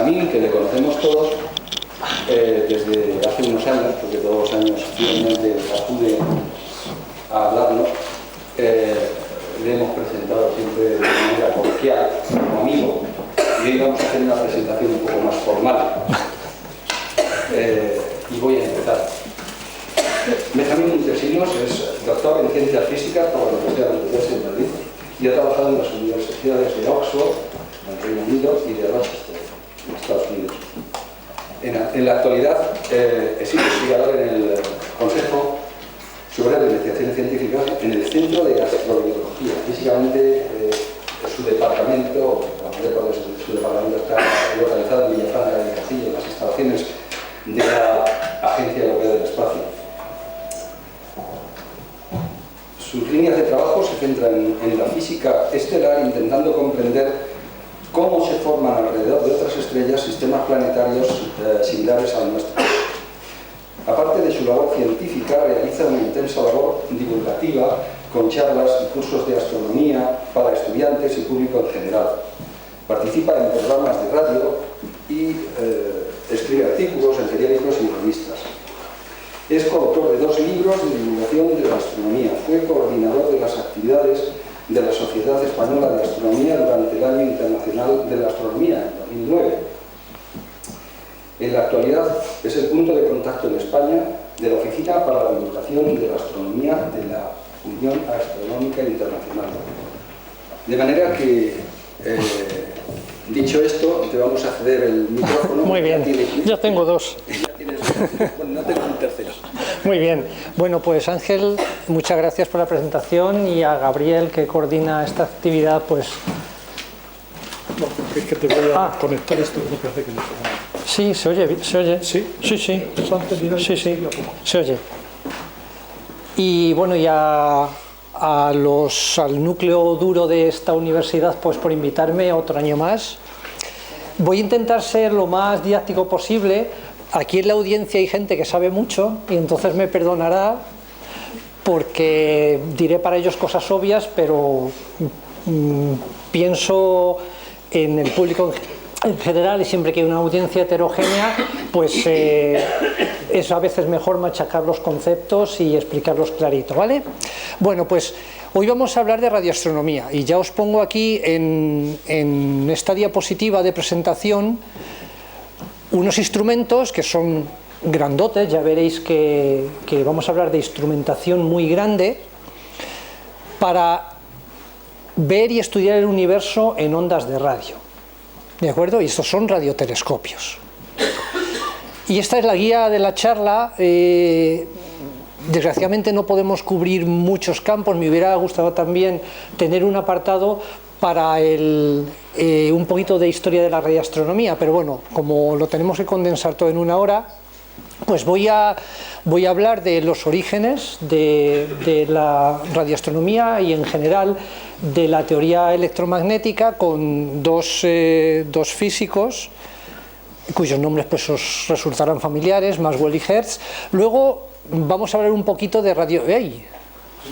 Benjamín, que le conocemos todos desde hace unos años, porque todos los años finalmente acude a hablarnos, le hemos presentado siempre de manera coloquial, como amigo, y hoy vamos a hacer una presentación un poco más formal. Y voy a empezar. Benjamín Montesinos es doctor en Ciencias Físicas por la Universidad de Madrid y ha trabajado en las universidades de Oxford, en el Reino Unido, y de Rochester, en Estados Unidos. En la actualidad es investigador en el Consejo Superior de Investigaciones Científicas en el Centro de Astrobiología. Físicamente, su departamento está localizado en Villafranca del Castillo, en las instalaciones de la Agencia Europea del Espacio. Sus líneas de trabajo se centran en la física estelar, intentando comprender cómo se forman alrededor de otras estrellas sistemas planetarios similares al nuestro. Aparte de su labor científica, realiza una intensa labor divulgativa con charlas y cursos de astronomía para estudiantes y público en general. Participa en programas de radio y escribe artículos en periódicos y revistas. Es coautor de 2 libros de divulgación de la astronomía. Fue coordinador de las actividades de la Sociedad Española de Astronomía durante el Año Internacional de la Astronomía, en 2009. En la actualidad es el punto de contacto en España de la Oficina para la Divulgación de la Astronomía de la Unión Astronómica Internacional. De manera que, dicho esto, te vamos a ceder el micrófono. Muy bien, ya tengo 2. Bueno, no tengo un tercero. Muy bien. Bueno, pues Ángel, muchas gracias por la presentación, y a Gabriel, que coordina esta actividad, pues... No, es que te voy a conectar esto, no parece que no. Sí, se oye, se oye. ¿Sí? Sí, sí. Sí, Sí, se oye. Y bueno, ya al núcleo duro de esta universidad, pues por invitarme otro año más. Voy a intentar ser lo más didáctico posible. Aquí en la audiencia hay gente que sabe mucho y entonces me perdonará porque diré para ellos cosas obvias, pero pienso en el público en general, y siempre que hay una audiencia heterogénea, pues es a veces mejor machacar los conceptos y explicarlos clarito, ¿vale? Bueno, pues hoy vamos a hablar de radioastronomía, y ya os pongo aquí en esta diapositiva de presentación unos instrumentos que son grandotes. Ya veréis que vamos a hablar de instrumentación muy grande para ver y estudiar el universo en ondas de radio, ¿de acuerdo? Y estos son radiotelescopios. Y esta es la guía de la charla. Desgraciadamente no podemos cubrir muchos campos. Me hubiera gustado también tener un apartado para un poquito de historia de la radioastronomía, pero bueno, como lo tenemos que condensar todo en una hora, pues voy a hablar de los orígenes de la radioastronomía y en general de la teoría electromagnética con dos físicos cuyos nombres pues os resultarán familiares, Maxwell y Hertz. Luego vamos a hablar un poquito de radio... ¡Ey!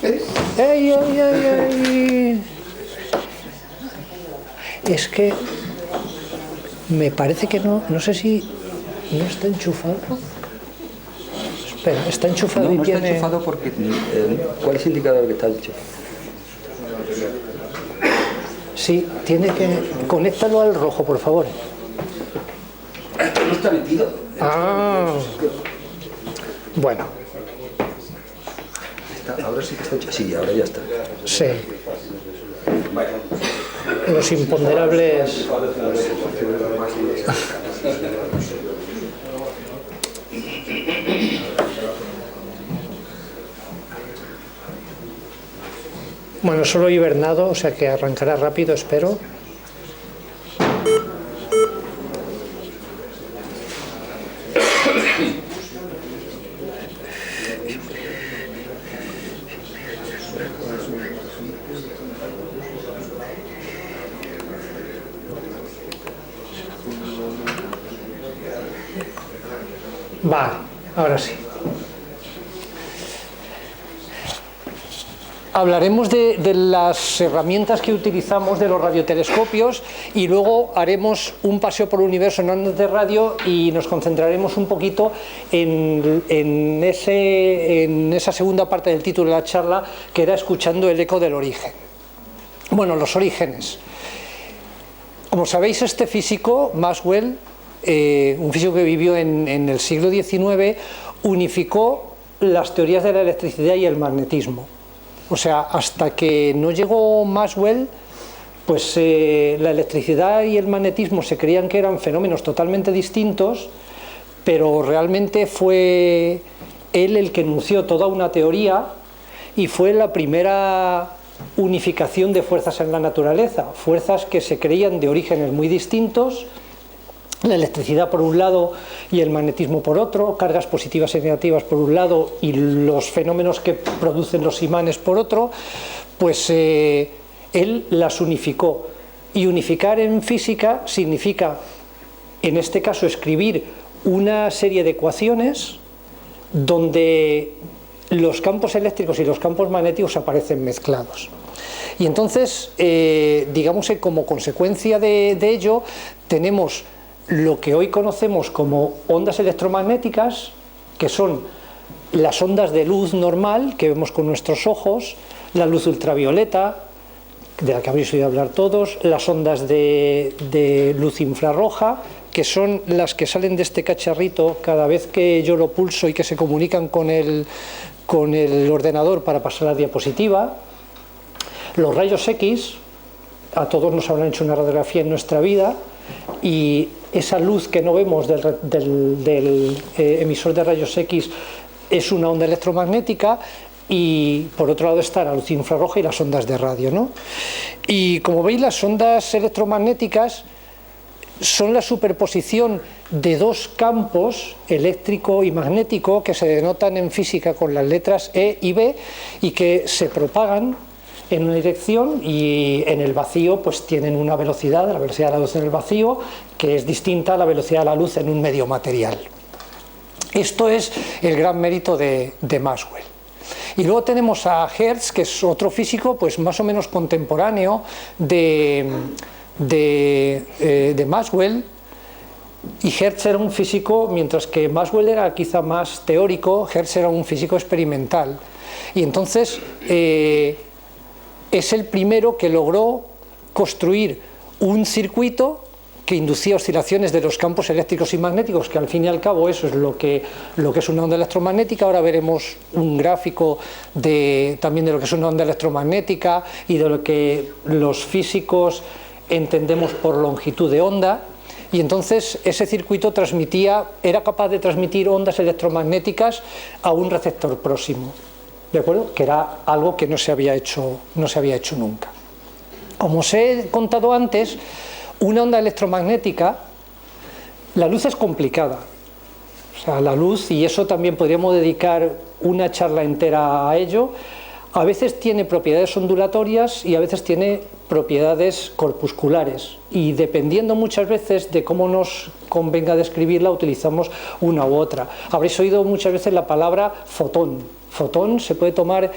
¡Ey, ey, ey, ey! Es que me parece que no sé si no está enchufado. Espera, está enchufado. No, y no tiene... está enchufado porque... ¿Cuál es el indicador que está enchufado? Sí, tiene que... Conéctalo al rojo, por favor. No está metido. Ah, bueno. Ahora sí que está enchufado. Sí, ahora ya está. Sí. Los imponderables. Bueno, solo hibernado, o sea que arrancará rápido, espero. Vale, ahora sí. hablaremos de las herramientas que utilizamos de los radiotelescopios y luego haremos un paseo por el universo en ondas de radio y nos concentraremos un poquito en esa segunda parte del título de la charla, que era escuchando el eco del origen. Bueno, los orígenes. Como sabéis, este físico, Maxwell, un físico que vivió en el siglo XIX, unificó las teorías de la electricidad y el magnetismo. O sea, hasta que no llegó Maxwell, pues la electricidad y el magnetismo se creían que eran fenómenos totalmente distintos, pero realmente fue él el que enunció toda una teoría y fue la primera unificación de fuerzas en la naturaleza, fuerzas que se creían de orígenes muy distintos, la electricidad por un lado y el magnetismo por otro, cargas positivas y negativas por un lado y los fenómenos que producen los imanes por otro, pues él las unificó. Y unificar en física significa, en este caso, escribir una serie de ecuaciones donde los campos eléctricos y los campos magnéticos aparecen mezclados. Y entonces, digamos que como consecuencia de ello, tenemos lo que hoy conocemos como ondas electromagnéticas, que son las ondas de luz normal que vemos con nuestros ojos, la luz ultravioleta, de la que habréis oído hablar todos, las ondas de luz infrarroja, que son las que salen de este cacharrito cada vez que yo lo pulso y que se comunican con el ordenador para pasar a la diapositiva, los rayos X, a todos nos habrán hecho una radiografía en nuestra vida, y esa luz que no vemos del emisor de rayos X es una onda electromagnética, y por otro lado está la luz infrarroja y las ondas de radio, ¿no? Y como veis, las ondas electromagnéticas son la superposición de dos campos, eléctrico y magnético, que se denotan en física con las letras E y B y que se propagan en una dirección, y en el vacío pues tienen una velocidad, la velocidad de la luz en el vacío, que es distinta a la velocidad de la luz en un medio material. Esto es el gran mérito de Maxwell. Y luego tenemos a Hertz, que es otro físico pues más o menos contemporáneo de Maxwell, y Hertz era un físico, mientras que Maxwell era quizá más teórico, Hertz era un físico experimental. Y entonces es el primero que logró construir un circuito que inducía oscilaciones de los campos eléctricos y magnéticos, que al fin y al cabo eso es lo que es una onda electromagnética. Ahora veremos un gráfico también de lo que es una onda electromagnética y de lo que los físicos entendemos por longitud de onda. Y entonces ese circuito era capaz de transmitir ondas electromagnéticas a un receptor próximo, ¿de acuerdo? Que era algo que no se había hecho nunca. Como os he contado antes, una onda electromagnética, la luz es complicada. O sea, la luz, y eso también podríamos dedicar una charla entera a ello, a veces tiene propiedades ondulatorias y a veces tiene propiedades corpusculares, y dependiendo muchas veces de cómo nos convenga describirla, utilizamos una u otra. Habréis oído muchas veces la palabra fotón. Fotón se puede tomar,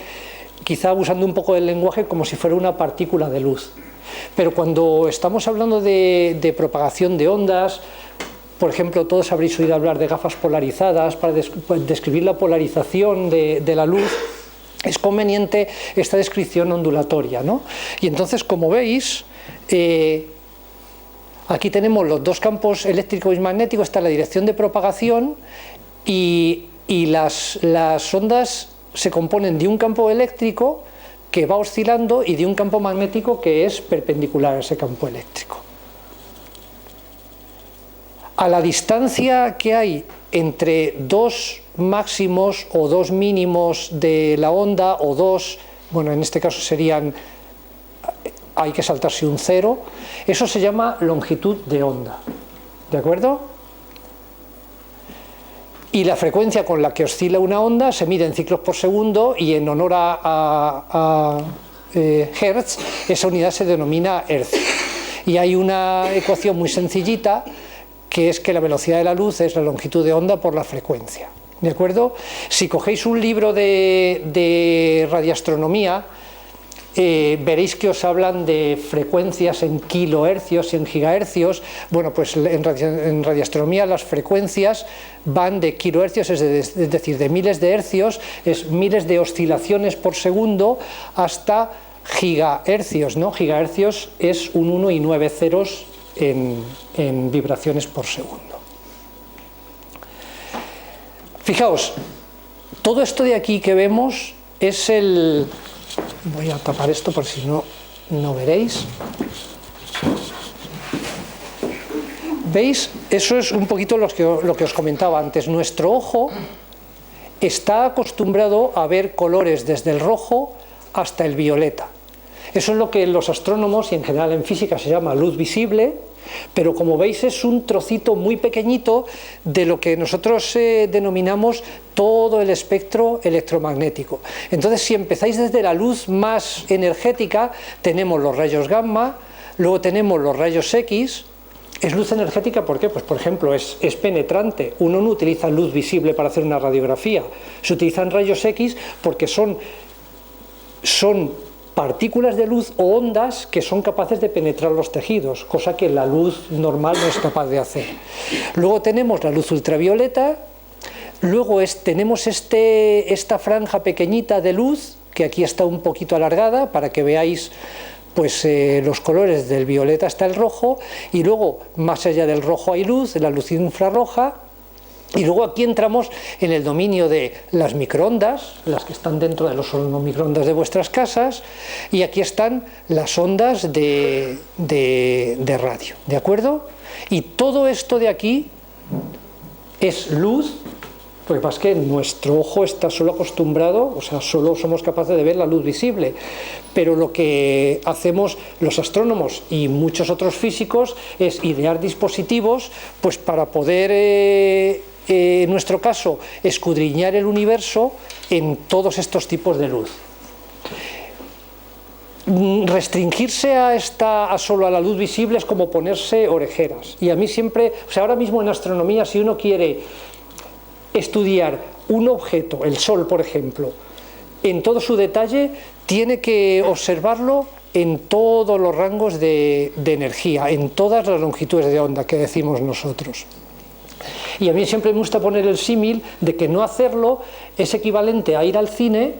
quizá abusando un poco del lenguaje, como si fuera una partícula de luz. Pero cuando estamos hablando de propagación de ondas, por ejemplo, todos habréis oído hablar de gafas polarizadas. Para describir la polarización de la luz es conveniente esta descripción ondulatoria, ¿no? Y entonces, como veis, aquí tenemos los dos campos eléctrico y magnético, está la dirección de propagación, y las ondas se componen de un campo eléctrico que va oscilando y de un campo magnético que es perpendicular a ese campo eléctrico. A la distancia que hay entre dos máximos o dos mínimos de la onda, o dos, bueno, en este caso hay que saltarse un cero, eso se llama longitud de onda, ¿de acuerdo? Y la frecuencia con la que oscila una onda se mide en ciclos por segundo, y en honor a Hertz, esa unidad se denomina hercio. Y hay una ecuación muy sencillita, que es que la velocidad de la luz es la longitud de onda por la frecuencia, ¿de acuerdo? Si cogéis un libro de radioastronomía, veréis que os hablan de frecuencias en kilohercios y en gigahercios. Bueno, pues en radioastronomía las frecuencias van de kilohercios, es decir, de miles de hercios, es miles de oscilaciones por segundo, hasta gigahercios, ¿no? Gigahercios es un 1 y 9 ceros en vibraciones por segundo. Fijaos, todo esto de aquí que vemos es el... Voy a tapar esto por si no veréis. ¿Veis? Eso es un poquito lo que os comentaba antes. Nuestro ojo está acostumbrado a ver colores desde el rojo hasta el violeta. Eso es lo que los astrónomos y en general en física se llama luz visible, pero como veis es un trocito muy pequeñito de lo que nosotros denominamos todo el espectro electromagnético. Entonces, si empezáis desde la luz más energética, tenemos los rayos gamma, luego tenemos los rayos X. Es luz energética, ¿por qué? Pues por ejemplo, es penetrante. Uno no utiliza luz visible para hacer una radiografía, se utilizan rayos X porque son partículas de luz o ondas que son capaces de penetrar los tejidos, cosa que la luz normal no es capaz de hacer. Luego tenemos la luz ultravioleta, luego tenemos esta franja pequeñita de luz, que aquí está un poquito alargada, para que veáis pues, los colores del violeta hasta el rojo, y luego más allá del rojo hay luz, la luz infrarroja. Y luego aquí entramos en el dominio de las microondas, las que están dentro de los microondas de vuestras casas, y aquí están las ondas de radio, ¿de acuerdo? Y todo esto de aquí es luz, porque pasa que nuestro ojo está solo acostumbrado, o sea, solo somos capaces de ver la luz visible, pero lo que hacemos los astrónomos y muchos otros físicos es idear dispositivos pues para poder... en nuestro caso, escudriñar el universo en todos estos tipos de luz. Restringirse solo a la luz visible es como ponerse orejeras. Y a mí siempre, o sea, ahora mismo en astronomía, si uno quiere estudiar un objeto, el Sol, por ejemplo, en todo su detalle, tiene que observarlo en todos los rangos de energía, en todas las longitudes de onda que decimos nosotros. Y a mí siempre me gusta poner el símil de que no hacerlo es equivalente a ir al cine,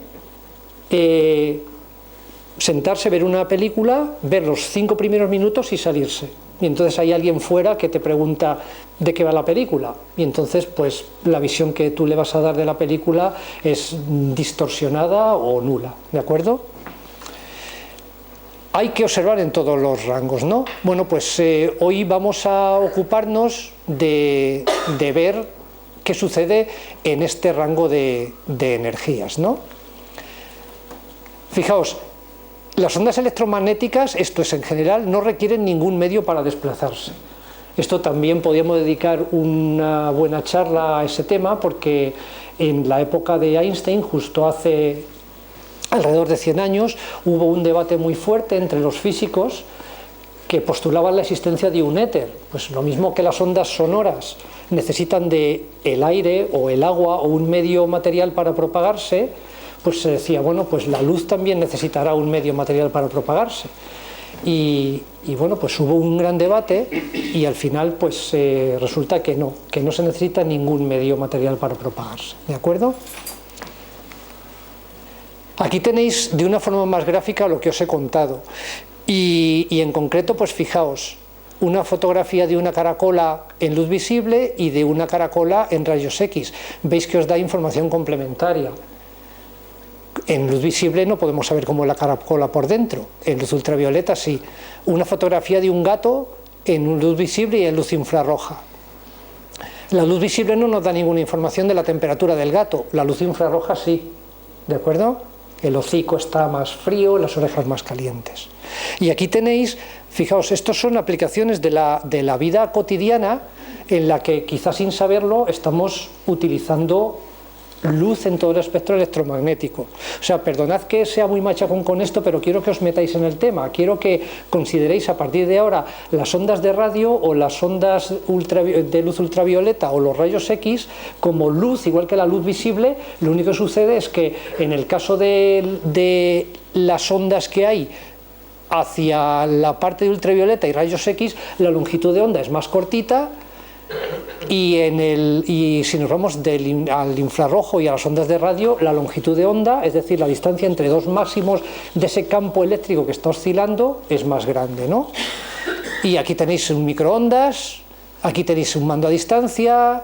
sentarse, ver una película, ver los 5 primeros minutos y salirse. Y entonces hay alguien fuera que te pregunta de qué va la película. Y entonces pues la visión que tú le vas a dar de la película es distorsionada o nula, ¿de acuerdo? Hay que observar en todos los rangos, ¿no? Bueno, pues hoy vamos a ocuparnos de ver qué sucede en este rango de energías, ¿no? Fijaos, las ondas electromagnéticas, esto es en general, no requieren ningún medio para desplazarse. Esto también podríamos dedicar una buena charla a ese tema, porque en la época de Einstein, justo hace alrededor de 100 años, hubo un debate muy fuerte entre los físicos que postulaban la existencia de un éter. Pues lo mismo que las ondas sonoras necesitan del aire o el agua o un medio material para propagarse, pues se decía, bueno, pues la luz también necesitará un medio material para propagarse. Y bueno, pues hubo un gran debate y al final pues resulta que no se necesita ningún medio material para propagarse, ¿de acuerdo? Aquí tenéis de una forma más gráfica lo que os he contado y en concreto pues fijaos, una fotografía de una caracola en luz visible y de una caracola en rayos X. Veis que os da información complementaria. En luz visible no podemos saber cómo es la caracola por dentro, en luz ultravioleta sí. Una fotografía de un gato en luz visible y en luz infrarroja. La luz visible no nos da ninguna información de la temperatura del gato, la luz infrarroja sí, ¿de acuerdo? El hocico está más frío, las orejas más calientes. Y aquí tenéis, fijaos, estos son aplicaciones de la vida cotidiana en la que quizás sin saberlo estamos utilizando luz en todo el espectro electromagnético. O sea, perdonad que sea muy machacón con esto, pero quiero que os metáis en el tema, quiero que consideréis a partir de ahora las ondas de radio o las ondas de luz ultravioleta o los rayos X como luz, igual que la luz visible. Lo único que sucede es que en el caso de las ondas que hay hacia la parte de ultravioleta y rayos X, la longitud de onda es más cortita, y si nos vamos al infrarrojo y a las ondas de radio, la longitud de onda, es decir, la distancia entre dos máximos de ese campo eléctrico que está oscilando, es más grande, ¿no? Y aquí tenéis un microondas, aquí tenéis un mando a distancia,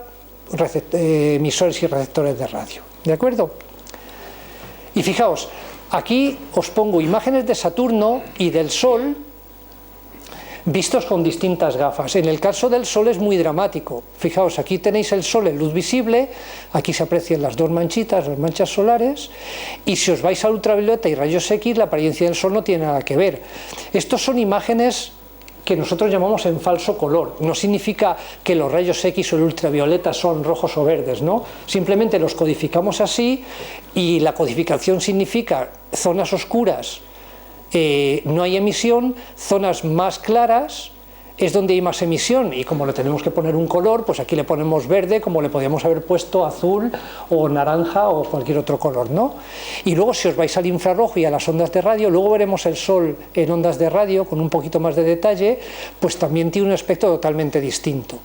emisores y receptores de radio, ¿de acuerdo? Y fijaos, aquí os pongo imágenes de Saturno y del Sol vistos con distintas gafas. En el caso del Sol es muy dramático. Fijaos, aquí tenéis el Sol en luz visible, aquí se aprecian las dos manchitas, las manchas solares, y si os vais a ultravioleta y rayos X, la apariencia del Sol no tiene nada que ver. Estos son imágenes que nosotros llamamos en falso color. No significa que los rayos X o el ultravioleta son rojos o verdes, ¿no? Simplemente los codificamos así, y la codificación significa zonas oscuras, no hay emisión, zonas más claras es donde hay más emisión, y como le tenemos que poner un color, pues aquí le ponemos verde, como le podríamos haber puesto azul o naranja o cualquier otro color, ¿no? Y luego, si os vais al infrarrojo y a las ondas de radio, luego veremos el Sol en ondas de radio con un poquito más de detalle, pues también tiene un aspecto totalmente distinto.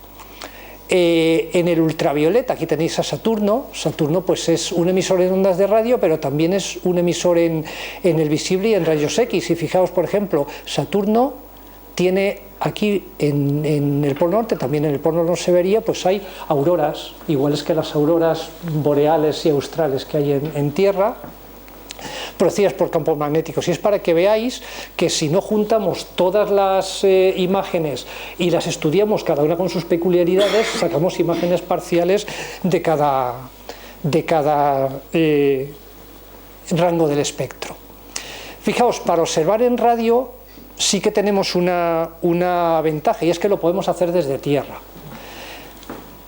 En el ultravioleta, aquí tenéis a Saturno. Saturno pues es un emisor en ondas de radio, pero también es un emisor en el visible y en rayos X. Y fijaos, por ejemplo, Saturno tiene aquí en el Polo Norte, también en el Polo Norte se vería, pues hay auroras, iguales que las auroras boreales y australes que hay en Tierra, producidas por campos magnéticos. Y es para que veáis que si no juntamos todas las imágenes y las estudiamos cada una con sus peculiaridades, sacamos imágenes parciales de cada rango del espectro. Fijaos, para observar en radio sí que tenemos una ventaja, y es que lo podemos hacer desde Tierra.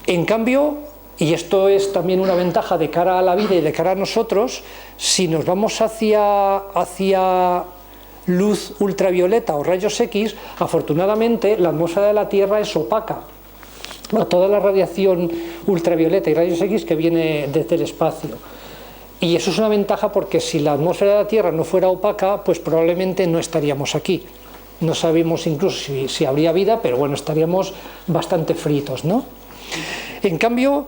En cambio, y esto es también una ventaja de cara a la vida y de cara a nosotros, si nos vamos hacia luz ultravioleta o rayos X, afortunadamente la atmósfera de la Tierra es opaca a toda la radiación ultravioleta y rayos X que viene desde el espacio. Y eso es una ventaja, porque si la atmósfera de la Tierra no fuera opaca, pues probablemente no estaríamos aquí. No sabemos incluso si habría vida, pero bueno, estaríamos bastante fritos, ¿no? En cambio,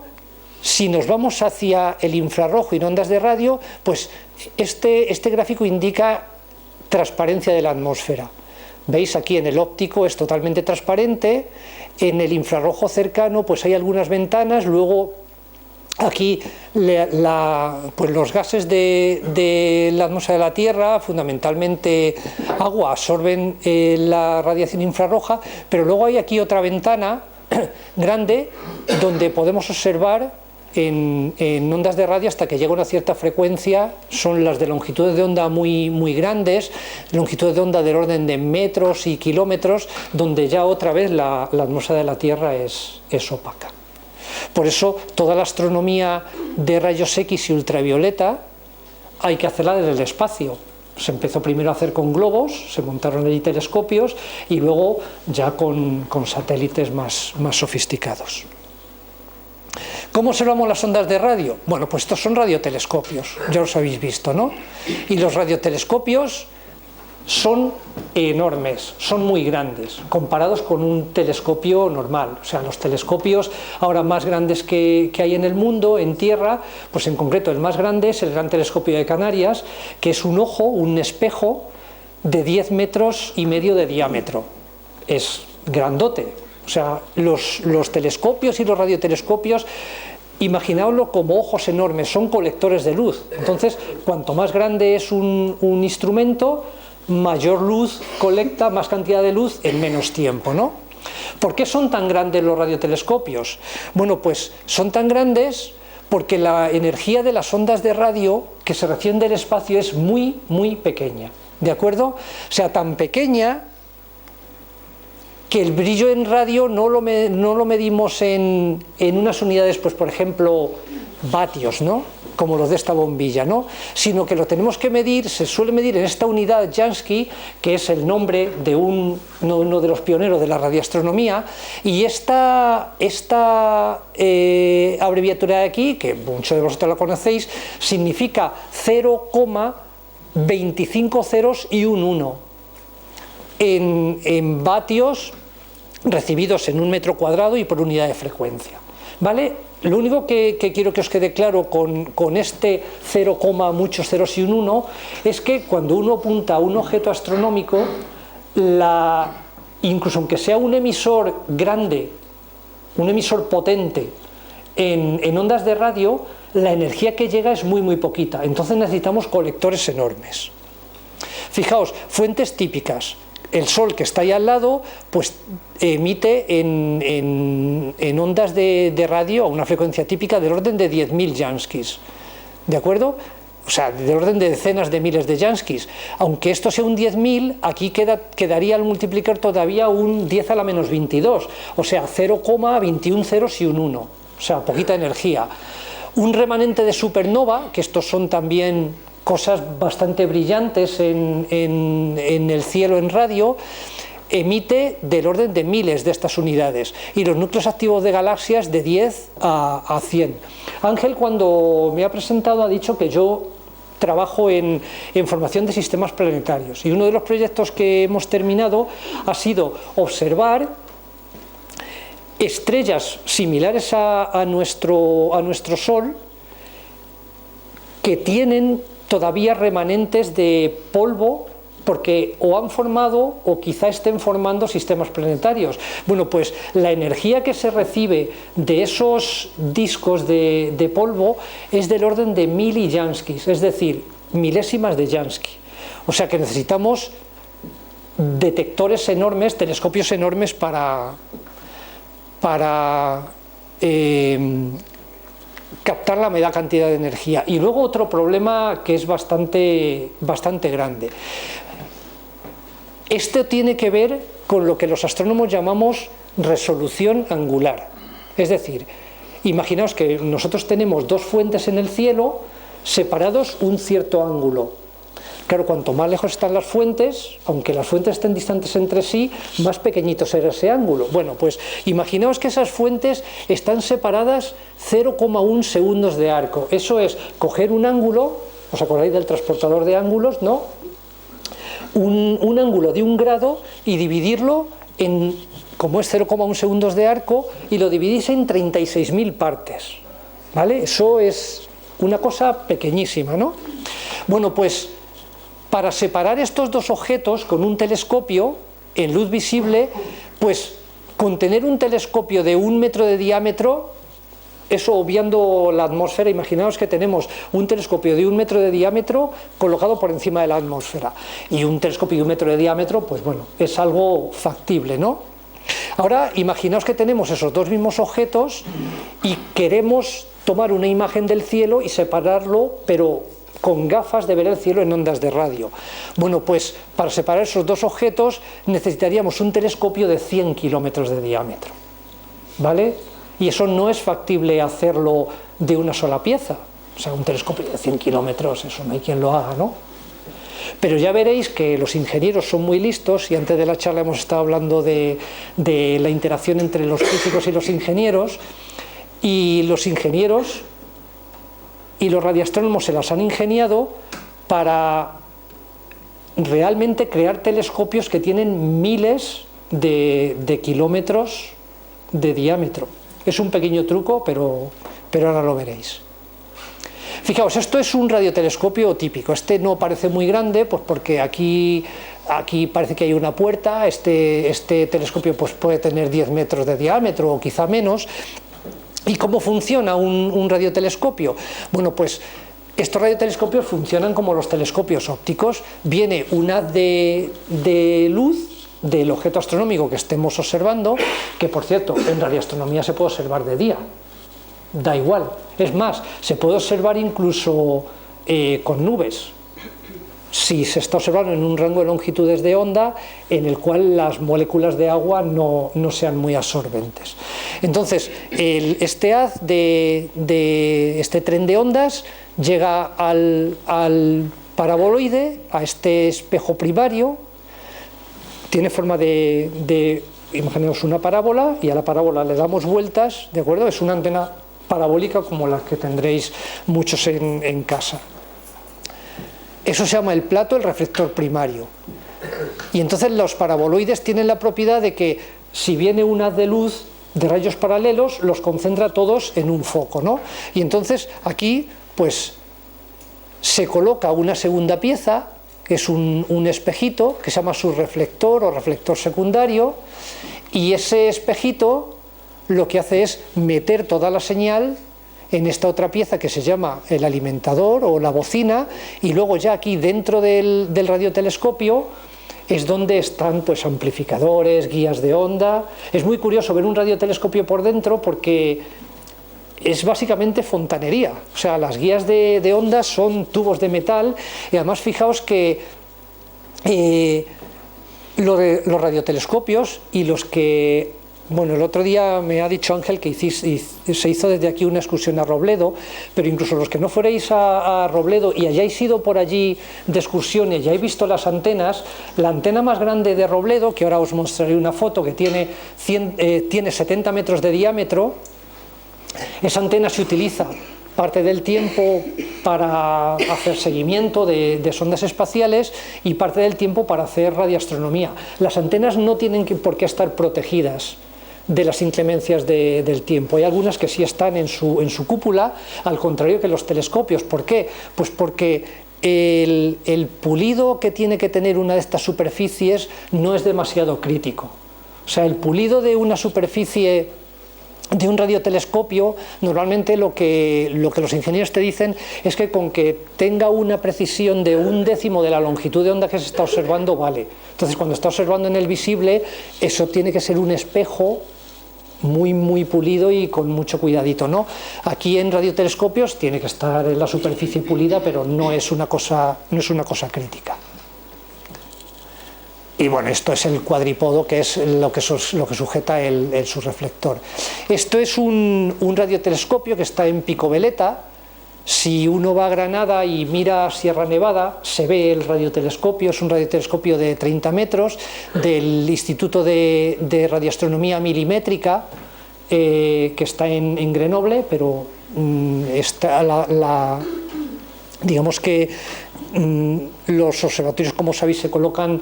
si nos vamos hacia el infrarrojo y en ondas de radio, pues este gráfico indica transparencia de la atmósfera. Veis, aquí en el óptico es totalmente transparente, en el infrarrojo cercano pues hay algunas ventanas, luego aquí pues los gases de la atmósfera de la Tierra, fundamentalmente agua, absorben la radiación infrarroja, pero luego hay aquí otra ventana grande donde podemos observar en ondas de radio hasta que llega a una cierta frecuencia. Son las de longitudes de onda muy grandes, longitudes de onda del orden de metros y kilómetros, donde ya otra vez la atmósfera de la Tierra es opaca. Por eso toda la astronomía de rayos X y ultravioleta hay que hacerla desde el espacio. Se empezó primero a hacer con globos, se montaron allí telescopios, y luego ya con satélites más sofisticados. ¿Cómo observamos las ondas de radio? Bueno, pues estos son radiotelescopios, ya los habéis visto, ¿no? Y los radiotelescopios son enormes, son muy grandes, comparados con un telescopio normal. O sea, los telescopios ahora más grandes que hay en el mundo, en Tierra, pues en concreto el más grande es el Gran Telescopio de Canarias, que es un ojo, un espejo de 10,5 metros de diámetro. Es grandote. O sea, los telescopios y los radiotelescopios, imaginaoslo como ojos enormes, son colectores de luz. Entonces, cuanto más grande es un instrumento, mayor luz colecta, más cantidad de luz en menos tiempo, ¿no? ¿Por qué son tan grandes los radiotelescopios? Bueno, pues son tan grandes porque la energía de las ondas de radio que se reciben del espacio es muy pequeña, ¿de acuerdo? O sea, tan pequeña que el brillo en radio no lo medimos en unas unidades, pues por ejemplo, vatios, ¿no?, como los de esta bombilla, ¿no?, sino que lo tenemos que medir, se suele medir en esta unidad Jansky, que es el nombre de uno de los pioneros de la radioastronomía, y esta abreviatura de aquí, que muchos de vosotros la conocéis, significa 0,25 ceros y un 1 en vatios recibidos en un metro cuadrado y por unidad de frecuencia, ¿vale? Lo único que quiero que os quede claro con este 0, muchos ceros y un 1 es que cuando uno apunta a un objeto astronómico, incluso aunque sea un emisor grande, un emisor potente en ondas de radio, la energía que llega es muy poquita, entonces necesitamos colectores enormes. Fijaos, fuentes típicas. El Sol, que está ahí al lado, pues emite en ondas de radio a una frecuencia típica del orden de 10.000 Janskys, ¿de acuerdo? O sea, del orden de decenas de miles de Janskys. Aunque esto sea un 10.000, aquí quedaría al multiplicar todavía un 10 a la menos 22, o sea, 0,21 ceros y un 1, o sea, poquita energía. Un remanente de supernova, que estos son también cosas bastante brillantes en el cielo en radio, emite del orden de miles de estas unidades, y los núcleos activos de galaxias de 10 a 100. Ángel, cuando me ha presentado, ha dicho que yo trabajo en formación de sistemas planetarios, y uno de los proyectos que hemos terminado ha sido observar estrellas similares a nuestro Sol, que tienen todavía remanentes de polvo, porque o han formado o quizá estén formando sistemas planetarios. Bueno, pues la energía que se recibe de esos discos de polvo es del orden de milijanskys, es decir, milésimas de Jansky. O sea que necesitamos detectores enormes, telescopios enormes para captar la media cantidad de energía. Y luego otro problema que es bastante grande. Esto tiene que ver con lo que los astrónomos llamamos resolución angular. Es decir, imaginaos que nosotros tenemos dos fuentes en el cielo separados un cierto ángulo. Claro, cuanto más lejos están las fuentes, aunque las fuentes estén distantes entre sí, más pequeñito será ese ángulo. Bueno, pues imaginaos que esas fuentes están separadas 0,1 segundos de arco. Eso es coger un ángulo, ¿os acordáis del transportador de ángulos, no? Un ángulo de 1 grado y dividirlo en, como es 0,1 segundos de arco, y lo dividís en 36.000 partes, ¿vale? Eso es una cosa pequeñísima, ¿no? Bueno, pues para separar estos dos objetos con un telescopio en luz visible, pues con tener un telescopio de 1 metro de diámetro, eso obviando la atmósfera, imaginaos que tenemos un telescopio de 1 metro de diámetro colocado por encima de la atmósfera, y un telescopio de 1 metro de diámetro, pues bueno, es algo factible, ¿no? Ahora imaginaos que tenemos esos dos mismos objetos y queremos tomar una imagen del cielo y separarlo, pero con gafas de ver el cielo en ondas de radio. Bueno, pues para separar esos dos objetos necesitaríamos un telescopio de 100 kilómetros de diámetro, ¿vale? Y eso no es factible hacerlo de una sola pieza. O sea, un telescopio de 100 kilómetros, eso no hay quien lo haga, ¿no? Pero ya veréis que los ingenieros son muy listos, y antes de la charla hemos estado hablando de la interacción entre los físicos y los ingenieros, y los ingenieros y los radioastrónomos se las han ingeniado para realmente crear telescopios que tienen miles de kilómetros de diámetro. Es un pequeño truco, pero ahora lo veréis. Fijaos, esto es un radiotelescopio típico. Este no parece muy grande, pues porque aquí parece que hay una puerta. Este telescopio pues puede tener 10 metros de diámetro o quizá menos. ¿Y cómo funciona un radiotelescopio? Bueno, pues estos radiotelescopios funcionan como los telescopios ópticos. Viene un haz de luz del objeto astronómico que estemos observando, que por cierto, en radioastronomía se puede observar de día, da igual. Es más, se puede observar incluso con nubes. si se está observando en un rango de longitudes de onda en el cual las moléculas de agua no sean muy absorbentes. Entonces, este haz de este tren de ondas llega al paraboloide, a este espejo primario, tiene forma de imaginemos una parábola, y a la parábola le damos vueltas, ¿de acuerdo? Es una antena parabólica como la que tendréis muchos en casa. Eso se llama el plato, el reflector primario. Y entonces los paraboloides tienen la propiedad de que si viene un haz de luz de rayos paralelos, los concentra todos en un foco, ¿no? Y entonces aquí pues se coloca una segunda pieza, que es un espejito, que se llama subreflector o reflector secundario, y ese espejito lo que hace es meter toda la señal en esta otra pieza que se llama el alimentador o la bocina, y luego ya aquí dentro del radiotelescopio es donde están pues amplificadores, guías de onda. Es muy curioso ver un radiotelescopio por dentro porque es básicamente fontanería, o sea, las guías de ondas son tubos de metal, y además fijaos que los radiotelescopios y los que... Bueno, el otro día me ha dicho Ángel que se hizo desde aquí una excursión a Robledo, pero incluso los que no fuerais a Robledo y hayáis ido por allí de excursión y hayáis visto las antenas, la antena más grande de Robledo, que ahora os mostraré una foto, que tiene 70 metros de diámetro, esa antena se utiliza parte del tiempo para hacer seguimiento de sondas espaciales y parte del tiempo para hacer radioastronomía. Las antenas no tienen por qué estar protegidas de las inclemencias del tiempo. Hay algunas que sí están en su cúpula, al contrario que los telescopios. ¿Por qué? Pues porque el pulido que tiene que tener una de estas superficies no es demasiado crítico. O sea, el pulido de una superficie de un radiotelescopio, normalmente lo que los ingenieros te dicen es que con que tenga una precisión de 1/10 de la longitud de onda que se está observando, vale. Entonces, cuando está observando en el visible, eso tiene que ser un espejo muy pulido y con mucho cuidadito, ¿no? Aquí en radiotelescopios tiene que estar en la superficie pulida, pero no es una cosa crítica. Y bueno, esto es el cuadripodo, que es lo que sujeta el subreflector. Esto es un radiotelescopio que está en Pico Veleta. Si uno va a Granada y mira Sierra Nevada, se ve el radiotelescopio. Es un radiotelescopio de 30 metros del Instituto de Radioastronomía Milimétrica, que está en Grenoble, pero digamos que los observatorios, como sabéis, se colocan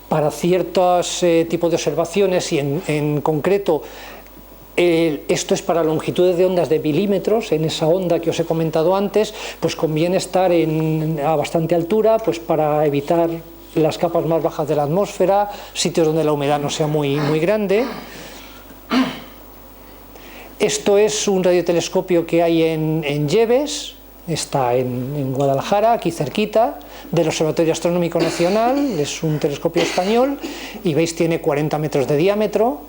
para ciertos tipos de observaciones, y en concreto esto es para longitudes de ondas de milímetros. En esa onda que os he comentado antes, pues conviene estar a bastante altura, pues para evitar las capas más bajas de la atmósfera, sitios donde la humedad no sea muy grande. Esto es un radiotelescopio que hay en Lleves, está en Guadalajara, aquí cerquita, del Observatorio Astronómico Nacional. Es un telescopio español y veis, tiene 40 metros de diámetro.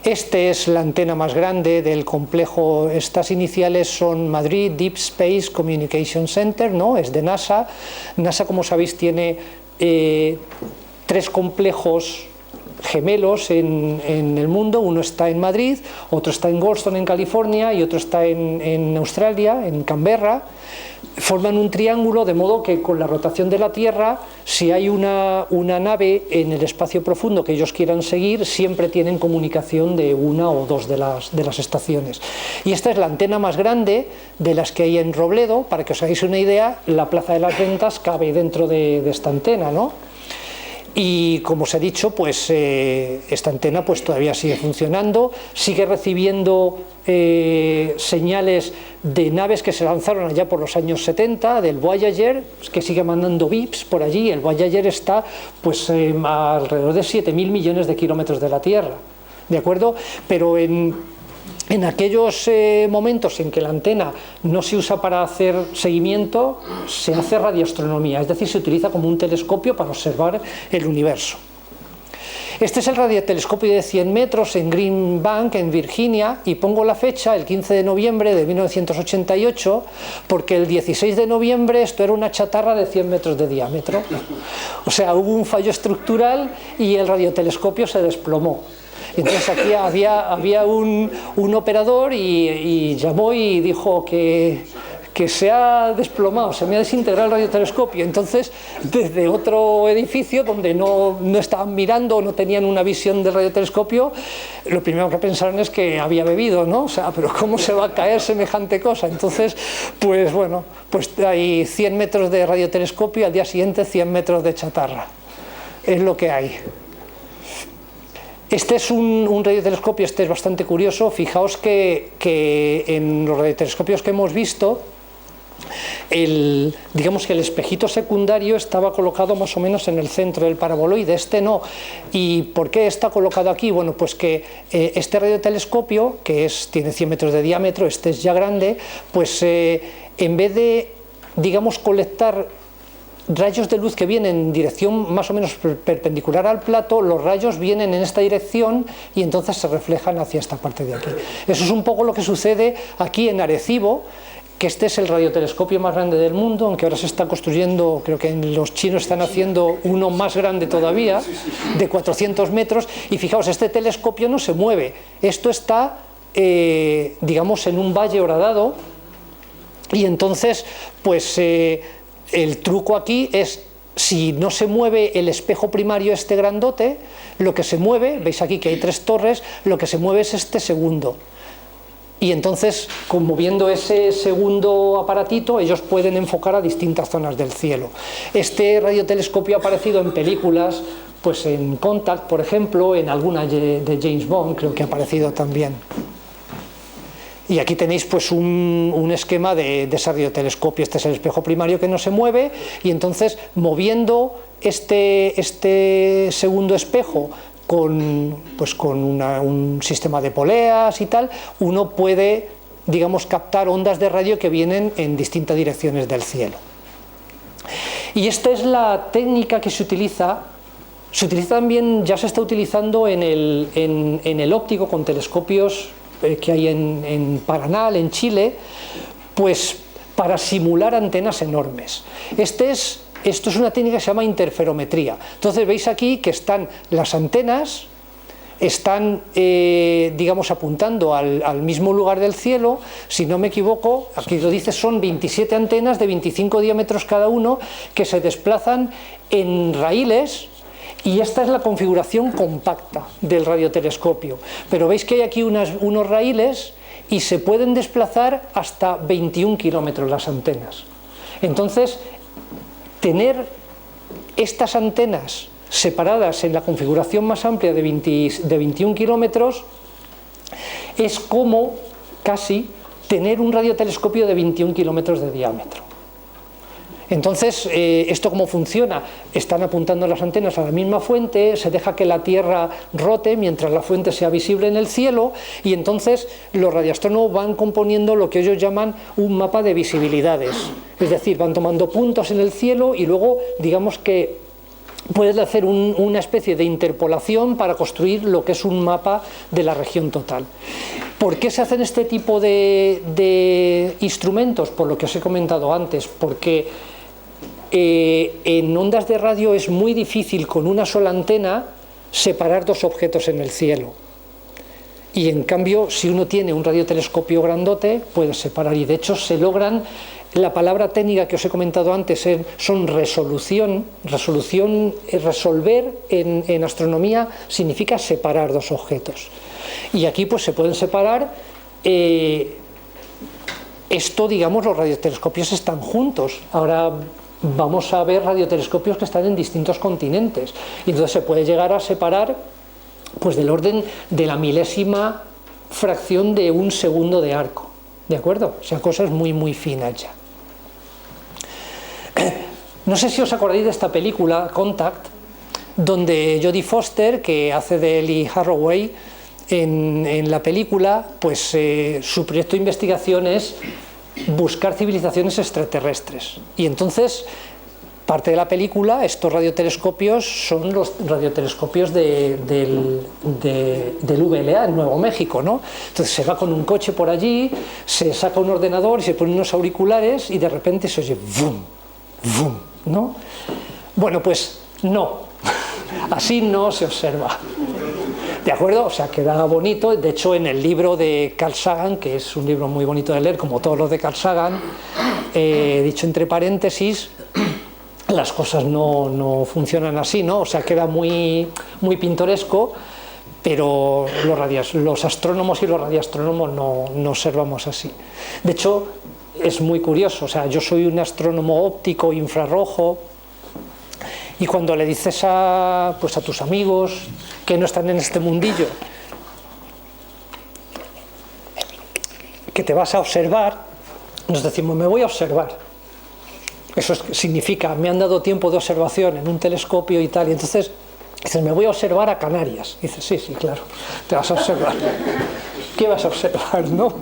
Este es la antena más grande del complejo. Estas iniciales son Madrid Deep Space Communication Center, ¿no? Es de NASA. NASA, como sabéis, tiene 3 complejos gemelos en el mundo. Uno está en Madrid, otro está en Goldstone, en California, y otro está en Australia, en Canberra. Forman un triángulo, de modo que con la rotación de la Tierra, si hay una nave en el espacio profundo que ellos quieran seguir, siempre tienen comunicación de una o dos de las estaciones. Y esta es la antena más grande de las que hay en Robledo. Para que os hagáis una idea, la Plaza de las Ventas cabe dentro de esta antena, ¿no? Y como os he dicho, pues esta antena pues todavía sigue funcionando, sigue recibiendo señales de naves que se lanzaron allá por los años 70, del Voyager, que sigue mandando bips por allí. El Voyager está pues alrededor de 7.000 millones de kilómetros de la Tierra, ¿de acuerdo? Pero en aquellos momentos en que la antena no se usa para hacer seguimiento, se hace radioastronomía, es decir, se utiliza como un telescopio para observar el universo. Este es el radiotelescopio de 100 metros en Green Bank, en Virginia, y pongo la fecha, el 15 de noviembre de 1988, porque el 16 de noviembre esto era una chatarra de 100 metros de diámetro. O sea, hubo un fallo estructural y el radiotelescopio se desplomó. Entonces aquí había un operador y llamó y dijo que se ha desplomado, se me ha desintegrado el radiotelescopio. Entonces, desde otro edificio donde no estaban mirando, no tenían una visión del radiotelescopio, lo primero que pensaron es que había bebido, ¿no? O sea, pero ¿cómo se va a caer semejante cosa? Entonces, pues bueno, pues hay 100 metros de radiotelescopio y al día siguiente 100 metros de chatarra. Es lo que hay. Este es un radiotelescopio, este es bastante curioso. Fijaos que en los radiotelescopios que hemos visto, digamos que el espejito secundario estaba colocado más o menos en el centro del paraboloide, este no. ¿Y por qué está colocado aquí? Bueno, pues que este radiotelescopio, que tiene 100 metros de diámetro, este es ya grande, pues en vez de, digamos, colectar rayos de luz que vienen en dirección más o menos perpendicular al plato, los rayos vienen en esta dirección y entonces se reflejan hacia esta parte de aquí. Eso es un poco lo que sucede aquí en Arecibo, que este es el radiotelescopio más grande del mundo, aunque ahora se está construyendo, creo que los chinos están haciendo uno más grande todavía, de 400 metros, y fijaos, este telescopio no se mueve, esto está, digamos, en un valle horadado, y entonces, pues, el truco aquí es, si no se mueve el espejo primario este grandote, lo que se mueve, veis aquí que hay 3 torres, lo que se mueve es este segundo. Y entonces, moviendo ese segundo aparatito, ellos pueden enfocar a distintas zonas del cielo. Este radiotelescopio ha aparecido en películas, pues en Contact, por ejemplo, en alguna de James Bond, creo que ha aparecido también. Y aquí tenéis pues un esquema de ese radiotelescopio. Este es el espejo primario que no se mueve, y entonces moviendo este segundo espejo con un sistema de poleas y tal, uno puede, digamos, captar ondas de radio que vienen en distintas direcciones del cielo. Y esta es la técnica que se utiliza también, ya se está utilizando en el óptico con telescopios que hay en Paranal, en Chile, pues para simular antenas enormes. Esto es una técnica que se llama interferometría. Entonces veis aquí que están las antenas, están, digamos, apuntando al mismo lugar del cielo. Si no me equivoco, aquí lo dice, son 27 antenas de 25 diámetros cada uno, que se desplazan en raíles. Y esta es la configuración compacta del radiotelescopio. Pero veis que hay aquí unos raíles y se pueden desplazar hasta 21 kilómetros las antenas. Entonces, tener estas antenas separadas en la configuración más amplia de 21 kilómetros es como casi tener un radiotelescopio de 21 kilómetros de diámetro. Entonces, ¿esto cómo funciona? Están apuntando las antenas a la misma fuente, se deja que la Tierra rote mientras la fuente sea visible en el cielo, y entonces los radioastrónomos van componiendo lo que ellos llaman un mapa de visibilidades. Es decir, van tomando puntos en el cielo y luego, digamos que puedes hacer una especie de interpolación para construir lo que es un mapa de la región total. ¿Por qué se hacen este tipo de instrumentos? Por lo que os he comentado antes, porque en ondas de radio es muy difícil con una sola antena separar dos objetos en el cielo. Y en cambio, si uno tiene un radiotelescopio grandote, puede separar. Y de hecho se logran, la palabra técnica que os he comentado antes son resolución. Resolver en astronomía significa separar dos objetos. Y aquí pues se pueden separar. Esto, digamos, los radiotelescopios están juntos. Ahora vamos a ver radiotelescopios que están en distintos continentes. Y entonces se puede llegar a separar pues del orden de la milésima fracción de un segundo de arco. ¿De acuerdo? O sea, cosas muy, muy finas ya. No sé si os acordáis de esta película, Contact, donde Jodie Foster, que hace de Lee Harroway en la película, pues su proyecto de investigación es buscar civilizaciones extraterrestres. Y entonces parte de la película, estos radiotelescopios son los radiotelescopios del VLA en Nuevo México, ¿no? Entonces se va con un coche por allí, se saca un ordenador y se pone unos auriculares y de repente se oye ¡vum! ¡Vum! ¿No? Bueno, pues no, así no se observa. ¿De acuerdo? O sea, queda bonito. De hecho, en el libro de Carl Sagan, que es un libro muy bonito de leer, como todos los de Carl Sagan, dicho entre paréntesis, las cosas no funcionan así, ¿no? O sea, queda muy pintoresco, pero los astrónomos y los radioastrónomos no observamos así. De hecho, es muy curioso. O sea, yo soy un astrónomo óptico infrarrojo, y cuando le dices a tus amigos que no están en este mundillo que te vas a observar, nos decimos, me voy a observar. Eso significa, me han dado tiempo de observación en un telescopio y tal, y entonces dices, me voy a observar a Canarias. Y dices, sí, claro, te vas a observar. ¿Qué vas a observar, no?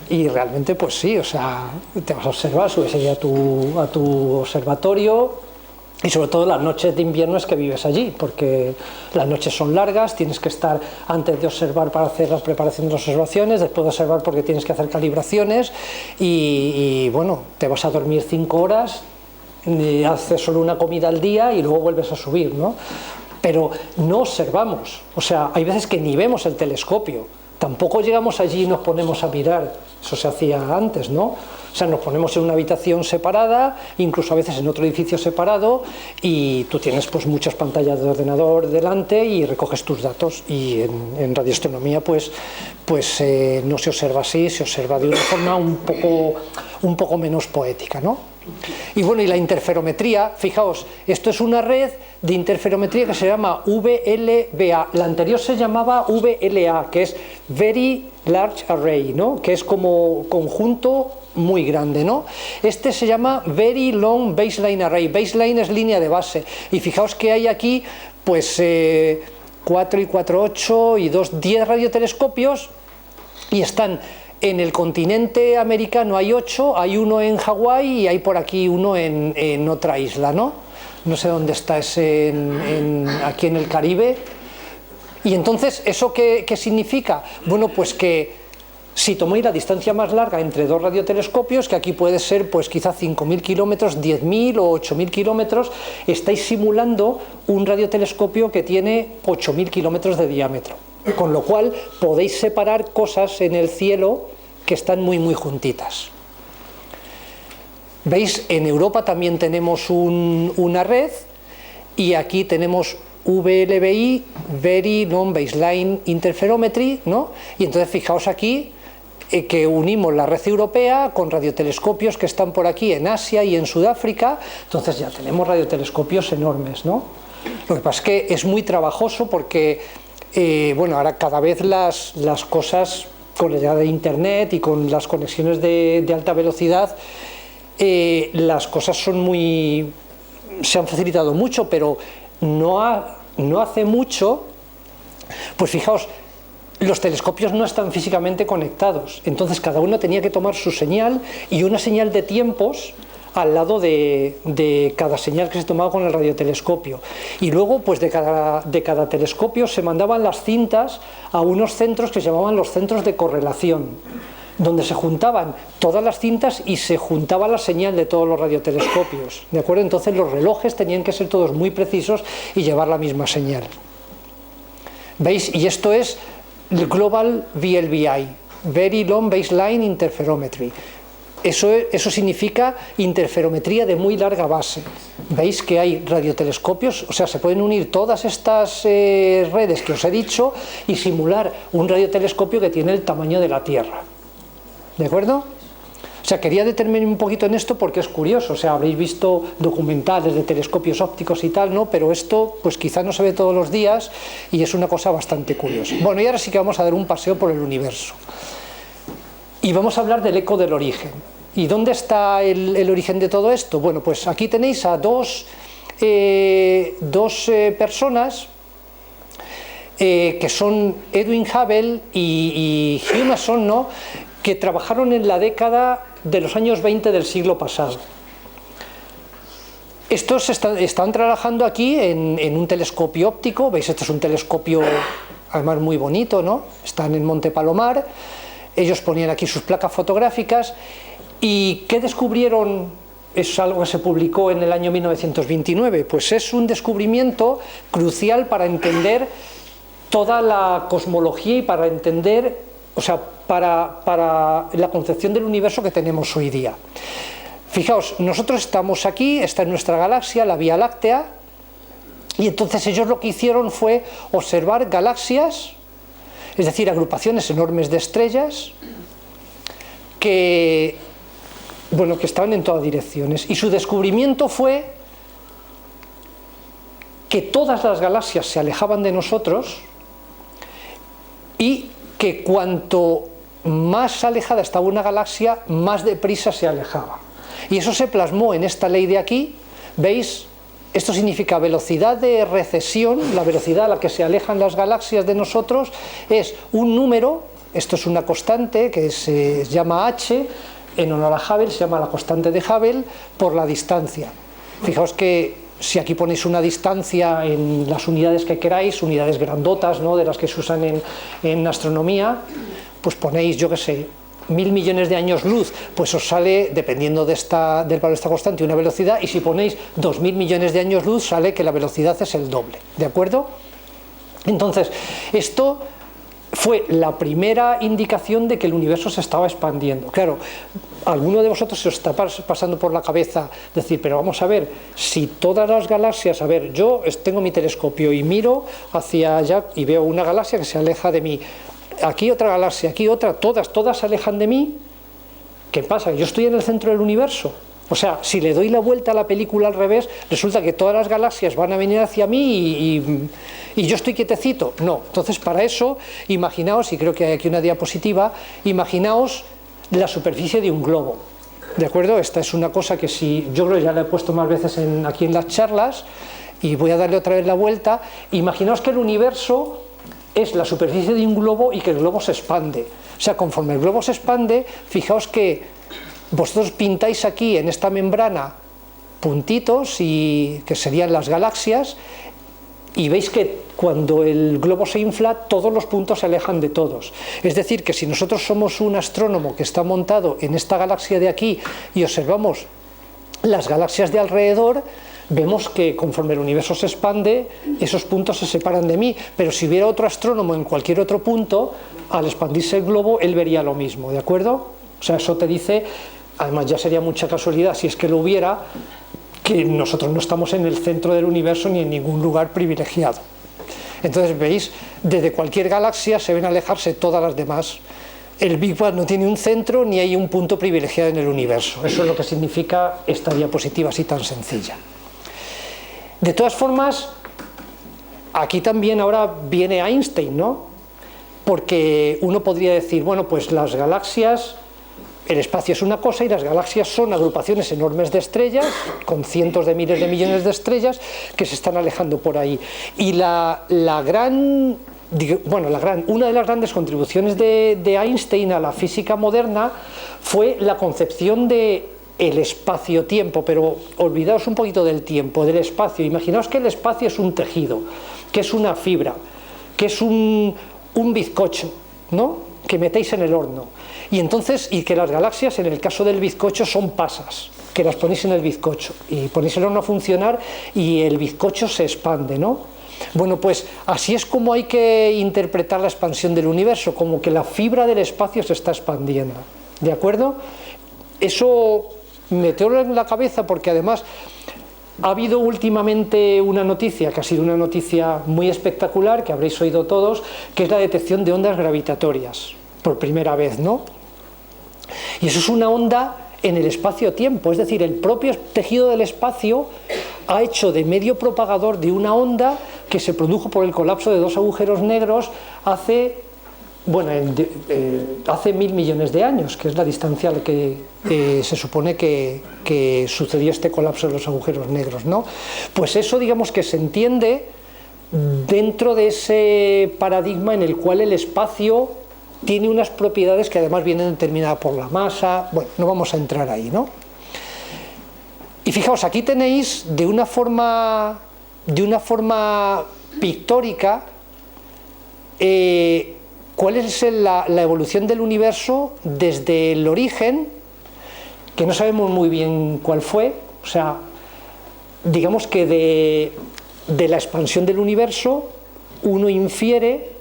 Y realmente, pues sí, o sea, te vas a observar, subes allí a tu observatorio. Y sobre todo las noches de invierno es que vives allí, porque las noches son largas, tienes que estar antes de observar para hacer la preparación de las observaciones, después de observar porque tienes que hacer calibraciones y bueno, te vas a dormir 5 horas, haces solo una comida al día y luego vuelves a subir, ¿no? Pero no observamos, o sea, hay veces que ni vemos el telescopio, tampoco llegamos allí y nos ponemos a mirar, eso se hacía antes, ¿no? O sea, nos ponemos en una habitación separada, incluso a veces en otro edificio separado, y tú tienes pues muchas pantallas de ordenador delante y recoges tus datos. Y en radioastronomía pues no se observa así, se observa de una forma un poco menos poética, ¿no? Y bueno, y la interferometría, fijaos, esto es una red de interferometría que se llama VLBA. La anterior se llamaba VLA, que es Very Large Array, ¿no? Que es como conjunto muy grande, ¿no? Este se llama Very Long Baseline Array. Baseline es línea de base. Y fijaos que hay aquí, pues, 4 y 4, 8 y 2, 10 radiotelescopios, y están en el continente americano, hay 8, hay uno en Hawái y hay por aquí uno en otra isla, ¿no? No sé dónde está, es aquí en el Caribe. Y entonces, ¿eso qué significa? Bueno, pues que si tomáis la distancia más larga entre dos radiotelescopios, que aquí puede ser pues quizá 5.000 kilómetros, 10.000 o 8.000 kilómetros, estáis simulando un radiotelescopio que tiene 8.000 kilómetros de diámetro, con lo cual podéis separar cosas en el cielo que están muy juntitas. ¿Veis? En Europa también tenemos una red, y aquí tenemos VLBI, Very Long Baseline Interferometry, ¿no? Y entonces fijaos aquí que unimos la red europea con radiotelescopios que están por aquí en Asia y en Sudáfrica, entonces ya tenemos radiotelescopios enormes, ¿no? Lo que pasa es que es muy trabajoso porque, bueno, ahora cada vez las cosas, con la llegada de Internet y con las conexiones de alta velocidad, las cosas se han facilitado mucho, pero no hace mucho, pues fijaos, los telescopios no están físicamente conectados, entonces cada uno tenía que tomar su señal y una señal de tiempos al lado de cada señal que se tomaba con el radiotelescopio, y luego pues de cada telescopio se mandaban las cintas a unos centros que se llamaban los centros de correlación, donde se juntaban todas las cintas y se juntaba la señal de todos los radiotelescopios, ¿de acuerdo? Entonces los relojes tenían que ser todos muy precisos y llevar la misma señal. ¿Veis? Y esto es el Global VLBI, Very Long Baseline Interferometry. Eso significa interferometría de muy larga base. Veis que hay radiotelescopios, o sea, se pueden unir todas estas redes que os he dicho y simular un radiotelescopio que tiene el tamaño de la Tierra. ¿De acuerdo? O sea, quería detenerme un poquito en esto porque es curioso, o sea, habréis visto documentales de telescopios ópticos y tal, ¿no? Pero esto, pues quizá no se ve todos los días y es una cosa bastante curiosa. Bueno, y ahora sí que vamos a dar un paseo por el universo. Y vamos a hablar del eco del origen. ¿Y dónde está el origen de todo esto? Bueno, pues aquí tenéis a dos personas que son Edwin Hubble y Hugh Mason, ¿no? Que trabajaron en la década de los años 20 del siglo pasado. Estos están trabajando aquí en un telescopio óptico, veis, este es un telescopio además muy bonito, ¿no? Están en Monte Palomar, ellos ponían aquí sus placas fotográficas. ¿Y qué descubrieron? Es algo que se publicó en el año 1929, pues es un descubrimiento crucial para entender toda la cosmología y para entender, o sea, para la concepción del universo que tenemos hoy día. Fijaos, nosotros estamos aquí, esta es nuestra galaxia, la Vía Láctea, y entonces ellos lo que hicieron fue observar galaxias, es decir, agrupaciones enormes de estrellas que estaban en todas direcciones, y su descubrimiento fue que todas las galaxias se alejaban de nosotros y que cuanto más alejada estaba una galaxia, más deprisa se alejaba. Y eso se plasmó en esta ley de aquí, ¿veis? Esto significa velocidad de recesión, la velocidad a la que se alejan las galaxias de nosotros, es un número, esto es una constante que se llama h, en honor a Hubble, se llama la constante de Hubble, por la distancia. Fijaos que si aquí ponéis una distancia en las unidades que queráis, unidades grandotas, ¿no?, de las que se usan en astronomía, pues ponéis, yo qué sé, 1000 millones de años luz, pues os sale, dependiendo del valor de esta constante, una velocidad, y si ponéis 2000 millones de años luz, sale que la velocidad es el doble, ¿de acuerdo? Entonces, esto fue la primera indicación de que el universo se estaba expandiendo. Claro, a alguno de vosotros se os está pasando por la cabeza decir, pero vamos a ver, si todas las galaxias, a ver, yo tengo mi telescopio y miro hacia allá y veo una galaxia que se aleja de mí, aquí otra galaxia, aquí otra, todas se alejan de mí, ¿qué pasa? Yo estoy en el centro del universo. O sea, si le doy la vuelta a la película al revés, resulta que todas las galaxias van a venir hacia mí y yo estoy quietecito. No, entonces para eso, imaginaos, y creo que hay aquí una diapositiva, imaginaos la superficie de un globo. ¿De acuerdo? Esta es una cosa que yo creo que ya la he puesto más veces aquí en las charlas, y voy a darle otra vez la vuelta. Imaginaos que el universo es la superficie de un globo y que el globo se expande. O sea, conforme el globo se expande, fijaos que vosotros pintáis aquí en esta membrana puntitos, que serían las galaxias, y veis que cuando el globo se infla, todos los puntos se alejan de todos. Es decir, que si nosotros somos un astrónomo que está montado en esta galaxia de aquí y observamos las galaxias de alrededor, vemos que conforme el universo se expande, esos puntos se separan de mí, pero si hubiera otro astrónomo en cualquier otro punto, al expandirse el globo, él vería lo mismo, ¿de acuerdo? O sea, eso te dice, además ya sería mucha casualidad, si es que lo hubiera, que nosotros no estamos en el centro del universo ni en ningún lugar privilegiado. Entonces, veis, desde cualquier galaxia se ven alejarse todas las demás. El Big Bang no tiene un centro ni hay un punto privilegiado en el universo. Eso es lo que significa esta diapositiva así tan sencilla. De todas formas, aquí también ahora viene Einstein, ¿no? Porque uno podría decir, bueno, pues las galaxias, el espacio es una cosa y las galaxias son agrupaciones enormes de estrellas, con cientos de miles de millones de estrellas que se están alejando por ahí. Y una de las grandes contribuciones de Einstein a la física moderna fue la concepción de el espacio-tiempo, pero olvidaos un poquito del tiempo, del espacio. Imaginaos que el espacio es un tejido, que es una fibra, que es un bizcocho, ¿no?, que metéis en el horno. Y entonces, y que las galaxias, en el caso del bizcocho, son pasas, que las ponéis en el bizcocho, y ponéis el horno a funcionar y el bizcocho se expande, ¿no? Bueno, pues así es como hay que interpretar la expansión del universo, como que la fibra del espacio se está expandiendo, ¿de acuerdo? Eso meteoslo en la cabeza, porque además ha habido últimamente una noticia, que ha sido una noticia muy espectacular, que habréis oído todos, que es la detección de ondas gravitatorias, por primera vez, ¿no? Y eso es una onda en el espacio-tiempo, es decir, el propio tejido del espacio ha hecho de medio propagador de una onda que se produjo por el colapso de dos agujeros negros hace 1000 millones de años, que es la distancia a la que se supone que sucedió este colapso de los agujeros negros, ¿no? Pues eso, digamos, que se entiende dentro de ese paradigma en el cual el espacio tiene unas propiedades que además vienen determinadas por la masa. Bueno, no vamos a entrar ahí, ¿no? Y fijaos, aquí tenéis de una forma pictórica cuál es la evolución del universo desde el origen, que no sabemos muy bien cuál fue, o sea, digamos que de la expansión del universo uno infiere,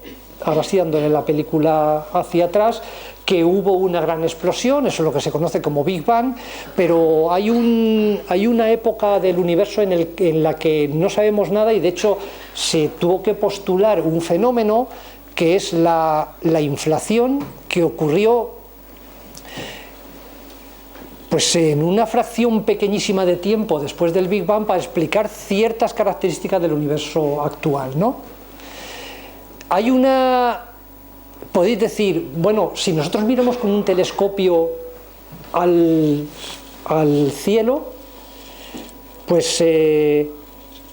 ahora sí dándole la película hacia atrás, que hubo una gran explosión, eso es lo que se conoce como Big Bang, pero hay una época del universo en la que no sabemos nada, y de hecho se tuvo que postular un fenómeno que es la inflación, que ocurrió pues en una fracción pequeñísima de tiempo después del Big Bang, para explicar ciertas características del universo actual, ¿no? Podéis decir, bueno, si nosotros miramos con un telescopio al cielo, pues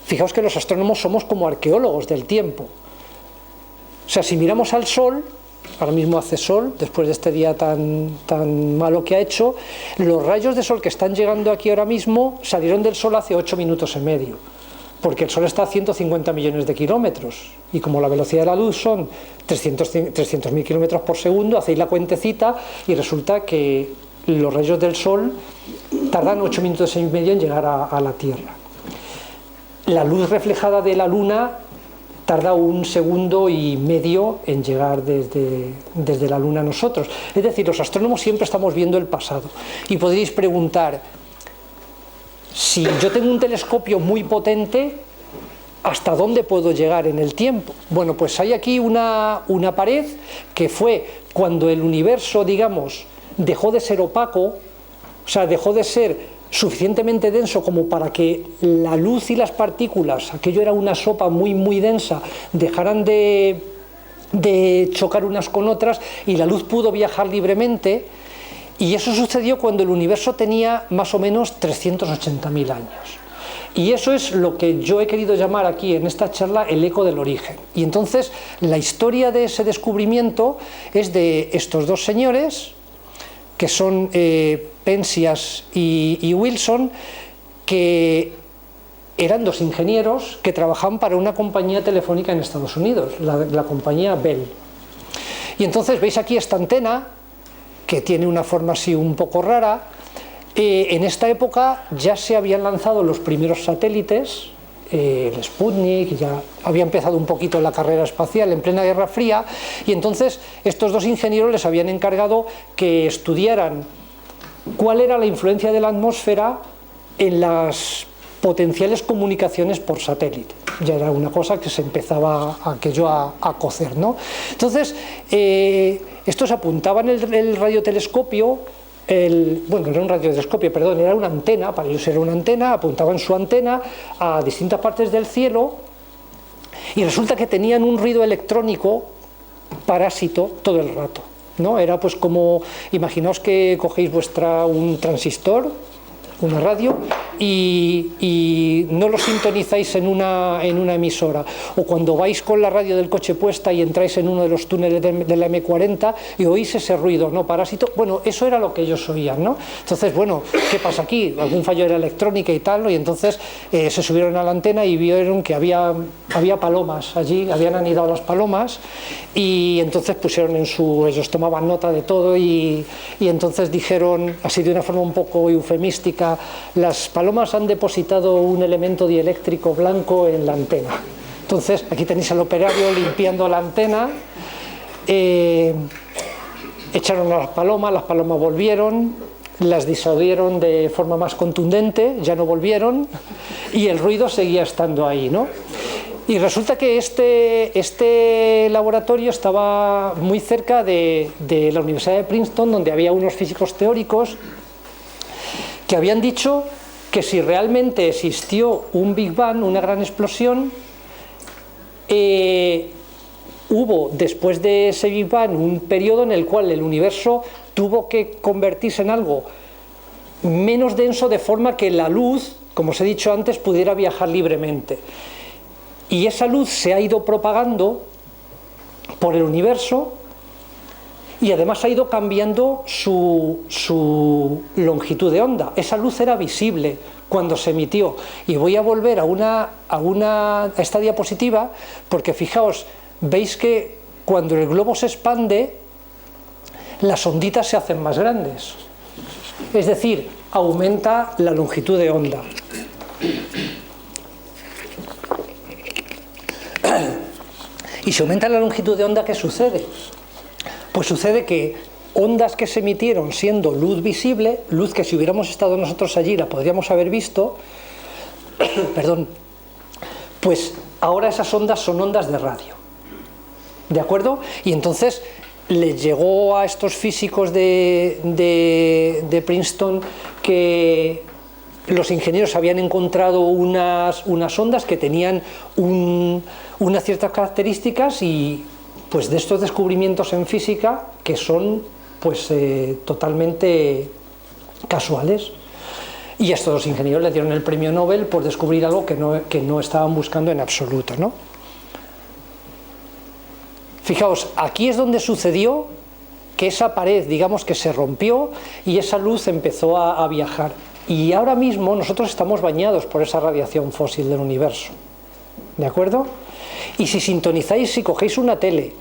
fijaos que los astrónomos somos como arqueólogos del tiempo. O sea, si miramos al Sol, ahora mismo hace sol, después de este día tan malo que ha hecho, los rayos de sol que están llegando aquí ahora mismo salieron del Sol hace 8 minutos y medio, porque el Sol está a 150 millones de kilómetros, y como la velocidad de la luz son 300.000 kilómetros por segundo, hacéis la cuentecita y resulta que los rayos del Sol tardan 8 minutos y medio en llegar a la Tierra. La luz reflejada de la Luna tarda 1 segundo y medio en llegar desde la Luna a nosotros. Es decir, los astrónomos siempre estamos viendo el pasado. Y podréis preguntar, si yo tengo un telescopio muy potente, ¿hasta dónde puedo llegar en el tiempo? Bueno, pues hay aquí una pared que fue cuando el universo, digamos, dejó de ser opaco, o sea, dejó de ser suficientemente denso como para que la luz y las partículas, aquello era una sopa muy muy densa, dejaran de chocar unas con otras y la luz pudo viajar libremente. Y eso sucedió cuando el universo tenía más o menos 380.000 años. Y eso es lo que yo he querido llamar aquí en esta charla el eco del origen. Y entonces la historia de ese descubrimiento es de estos dos señores, que son Penzias y Wilson, que eran dos ingenieros que trabajaban para una compañía telefónica en Estados Unidos, la compañía Bell. Y entonces veis aquí esta antena, que tiene una forma así un poco rara. En esta época ya se habían lanzado los primeros satélites, el Sputnik, ya había empezado un poquito la carrera espacial en plena Guerra Fría, y entonces estos dos ingenieros les habían encargado que estudiaran cuál era la influencia de la atmósfera en las potenciales comunicaciones por satélite. Ya era una cosa que se empezaba a cocer, ¿no? Entonces, estos apuntaban el radiotelescopio, bueno, no era un radiotelescopio, perdón, era una antena, para ellos era una antena, apuntaban su antena a distintas partes del cielo, y resulta que tenían un ruido electrónico parásito todo el rato, ¿no? Era pues como, imaginaos que cogéis un transistor, una radio, y no lo sintonizáis en una emisora, o cuando vais con la radio del coche puesta y entráis en uno de los túneles de la M40 y oís ese ruido, ¿no? Parásito. Bueno, eso era lo que ellos oían, ¿no? Entonces, bueno, ¿qué pasa aquí? Algún fallo de la electrónica y tal, ¿no? Y entonces se subieron a la antena y vieron que había palomas allí, habían anidado las palomas, y entonces pusieron ellos tomaban nota de todo, y entonces dijeron, así de una forma un poco eufemística, las palomas han depositado un elemento dieléctrico blanco en la antena. Entonces aquí tenéis al operario limpiando la antena, echaron a las palomas volvieron, las disolvieron de forma más contundente, ya no volvieron, y el ruido seguía estando ahí, ¿no? Y resulta que este laboratorio estaba muy cerca de la Universidad de Princeton, donde había unos físicos teóricos que habían dicho que si realmente existió un Big Bang, una gran explosión, hubo después de ese Big Bang un periodo en el cual el universo tuvo que convertirse en algo menos denso, de forma que la luz, como os he dicho antes, pudiera viajar libremente. Y esa luz se ha ido propagando por el universo, y además ha ido cambiando su longitud de onda. Esa luz era visible cuando se emitió. Y voy a volver a esta diapositiva, porque fijaos, veis que cuando el globo se expande, las onditas se hacen más grandes. Es decir, aumenta la longitud de onda. Y si aumenta la longitud de onda, ¿qué sucede? Pues sucede que ondas que se emitieron siendo luz visible, luz que si hubiéramos estado nosotros allí la podríamos haber visto, perdón, pues ahora esas ondas son ondas de radio. ¿De acuerdo? Y entonces les llegó a estos físicos de Princeton que los ingenieros habían encontrado unas ondas que tenían unas ciertas características, y pues de estos descubrimientos en física que son pues totalmente casuales. Y a estos los ingenieros le dieron el premio Nobel por descubrir algo que no estaban buscando en absoluto, ¿no? Fijaos, aquí es donde sucedió que esa pared, digamos que se rompió y esa luz empezó a viajar. Y ahora mismo nosotros estamos bañados por esa radiación fósil del universo. ¿De acuerdo? Y si sintonizáis, si cogéis una tele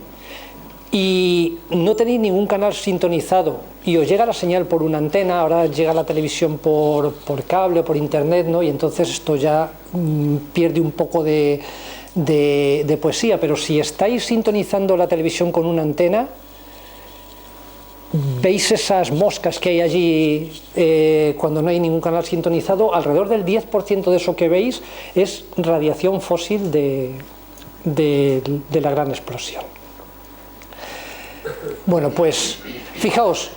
y no tenéis ningún canal sintonizado y os llega la señal por una antena, ahora llega la televisión por cable o por internet, ¿no? Y entonces esto ya pierde un poco de poesía, pero si estáis sintonizando la televisión con una antena, veis esas moscas que hay allí cuando no hay ningún canal sintonizado. Alrededor del 10% de eso que veis es radiación fósil de la gran explosión. Bueno, pues fijaos,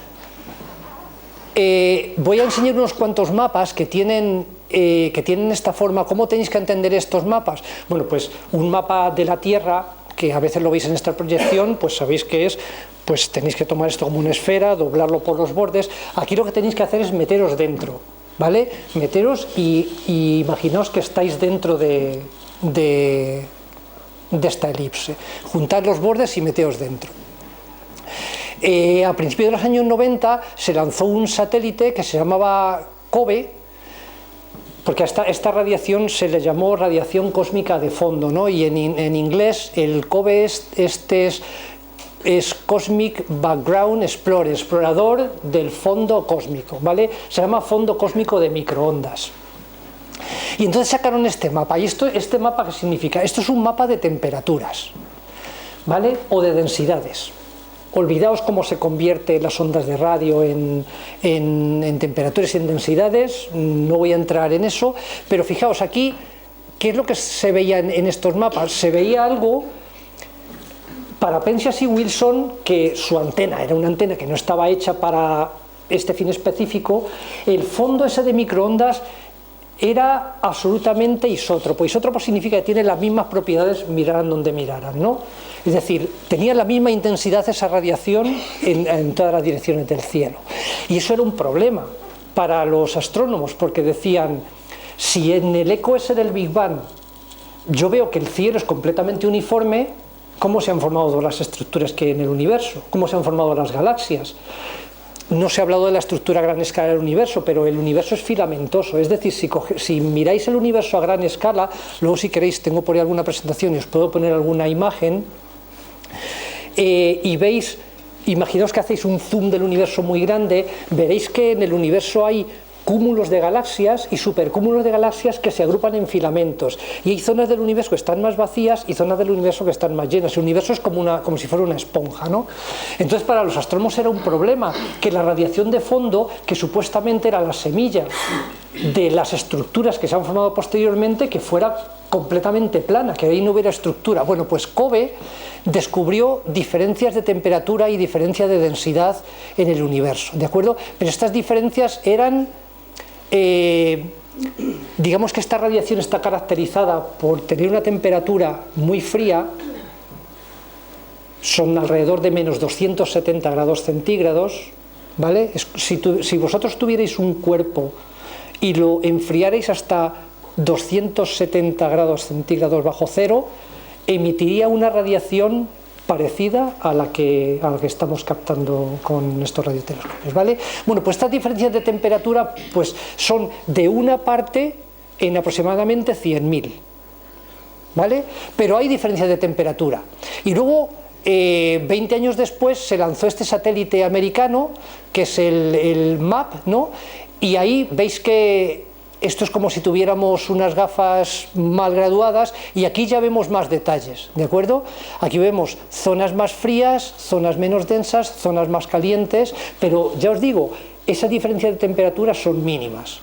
voy a enseñar unos cuantos mapas que tienen esta forma. ¿Cómo tenéis que entender estos mapas? Bueno, pues un mapa de la Tierra, que a veces lo veis en esta proyección, pues sabéis que es, pues tenéis que tomar esto como una esfera, doblarlo por los bordes. Aquí lo que tenéis que hacer es meteros dentro, ¿vale? Meteros y imaginaos que estáis dentro de esta elipse. Juntad los bordes y meteos dentro. A principios de los años 90 se lanzó un satélite que se llamaba COBE, porque a esta radiación se le llamó radiación cósmica de fondo, ¿no? Y en inglés el COBE es Cosmic Background Explorer, explorador del fondo cósmico, ¿vale? Se llama fondo cósmico de microondas. Y entonces sacaron este mapa. ¿Y este mapa qué significa? Esto es un mapa de temperaturas, ¿vale? O de densidades. Olvidaos cómo se convierten las ondas de radio en temperaturas y en densidades, no voy a entrar en eso, pero fijaos aquí, ¿qué es lo que se veía en estos mapas? Se veía algo para Penzias y Wilson, que su antena era una antena que no estaba hecha para este fin específico. El fondo ese de microondas era absolutamente isótropo. Isótropo significa que tiene las mismas propiedades, miraran donde miraran, ¿no? Es decir, tenía la misma intensidad esa radiación en todas las direcciones del cielo. Y eso era un problema para los astrónomos, porque decían, si en el eco ese del Big Bang yo veo que el cielo es completamente uniforme, ¿cómo se han formado todas las estructuras que hay en el universo? ¿Cómo se han formado las galaxias? No se ha hablado de la estructura a gran escala del universo, pero el universo es filamentoso. Es decir, si miráis el universo a gran escala, luego si queréis tengo por ahí alguna presentación y os puedo poner alguna imagen, y veis, imaginaos que hacéis un zoom del universo muy grande, veréis que en el universo hay cúmulos de galaxias y supercúmulos de galaxias que se agrupan en filamentos, y hay zonas del universo que están más vacías y zonas del universo que están más llenas. El universo es como si fuera una esponja, ¿no? Entonces para los astrónomos era un problema que la radiación de fondo, que supuestamente era la semilla de las estructuras que se han formado posteriormente, que fuera completamente plana, que ahí no hubiera estructura. Bueno, pues COBE descubrió diferencias de temperatura y diferencias de densidad en el universo, ¿de acuerdo? Pero estas diferencias eran, digamos que esta radiación está caracterizada por tener una temperatura muy fría, son alrededor de menos 270 grados centígrados, ¿vale? Si vosotros tuvierais un cuerpo y lo enfriarais hasta 270 grados centígrados bajo cero, emitiría una radiación parecida a la que estamos captando con estos radiotelescopios, ¿vale? Bueno, pues estas diferencias de temperatura pues son de una parte en aproximadamente 100.000, ¿vale? Pero hay diferencias de temperatura. Y luego, 20 años después, se lanzó este satélite americano, que es el MAP, ¿no? Y ahí veis que esto es como si tuviéramos unas gafas mal graduadas, y aquí ya vemos más detalles, ¿de acuerdo? Aquí vemos zonas más frías, zonas menos densas, zonas más calientes, pero ya os digo, esas diferencias de temperatura son mínimas.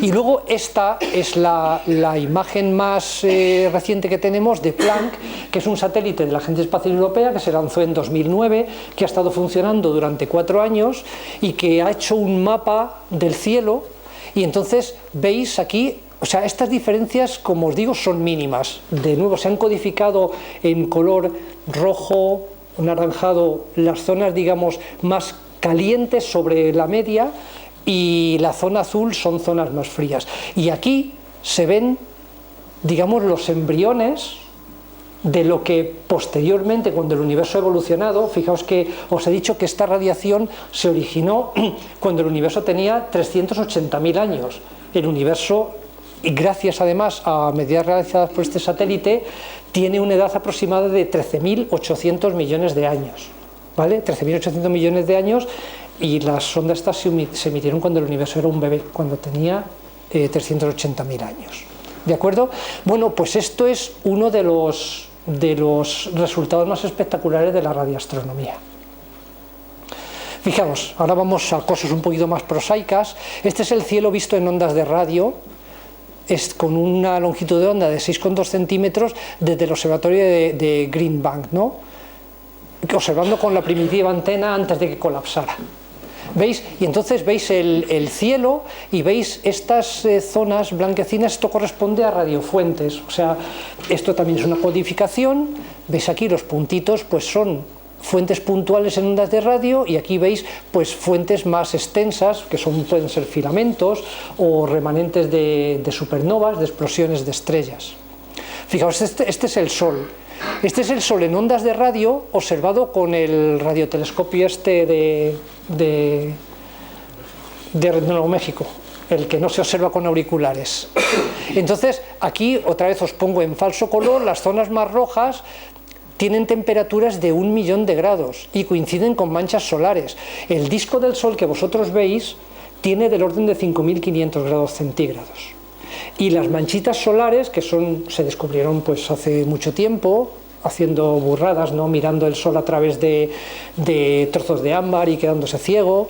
Y luego esta es la imagen más reciente que tenemos de Planck, que es un satélite de la Agencia Espacial Europea que se lanzó en 2009, que ha estado funcionando durante 4 años y que ha hecho un mapa del cielo. Y entonces veis aquí, o sea, estas diferencias, como os digo, son mínimas. De nuevo, se han codificado en color rojo, naranjado, las zonas, digamos, más calientes sobre la media, y la zona azul son zonas más frías. Y aquí se ven, digamos, los embriones de lo que posteriormente, cuando el universo ha evolucionado, fijaos que os he dicho que esta radiación se originó cuando el universo tenía 380.000 años. El universo, y gracias además a medidas realizadas por este satélite, tiene una edad aproximada de 13.800 millones de años, ¿vale? 13.800 millones de años, y las ondas estas se emitieron cuando el universo era un bebé, cuando tenía 380.000 años. ¿De acuerdo? Bueno, pues esto es uno de los resultados más espectaculares de la radioastronomía. Fijaos, ahora vamos a cosas un poquito más prosaicas. Este es el cielo visto en ondas de radio, es con una longitud de onda de 6,2 centímetros desde el observatorio de Green Bank, ¿no? Observando con la primitiva antena antes de que colapsara. ¿Veis? Y entonces veis el cielo y veis estas zonas blanquecinas. Esto corresponde a radiofuentes, o sea, esto también es una codificación. Veis aquí los puntitos, pues son fuentes puntuales en ondas de radio, y aquí veis pues fuentes más extensas, que pueden ser filamentos o remanentes de supernovas, de explosiones de estrellas. Fijaos, este es el Sol. Este es el Sol en ondas de radio, observado con el radiotelescopio de Nuevo México, el que no se observa con auriculares. Entonces, aquí otra vez os pongo en falso color. Las zonas más rojas tienen temperaturas de 1 millón de grados y coinciden con manchas solares. El disco del Sol que vosotros veis tiene del orden de 5.500 grados centígrados. Y las manchitas solares, que se descubrieron pues hace mucho tiempo, haciendo burradas, ¿no? Mirando el Sol a través de trozos de ámbar y quedándose ciego,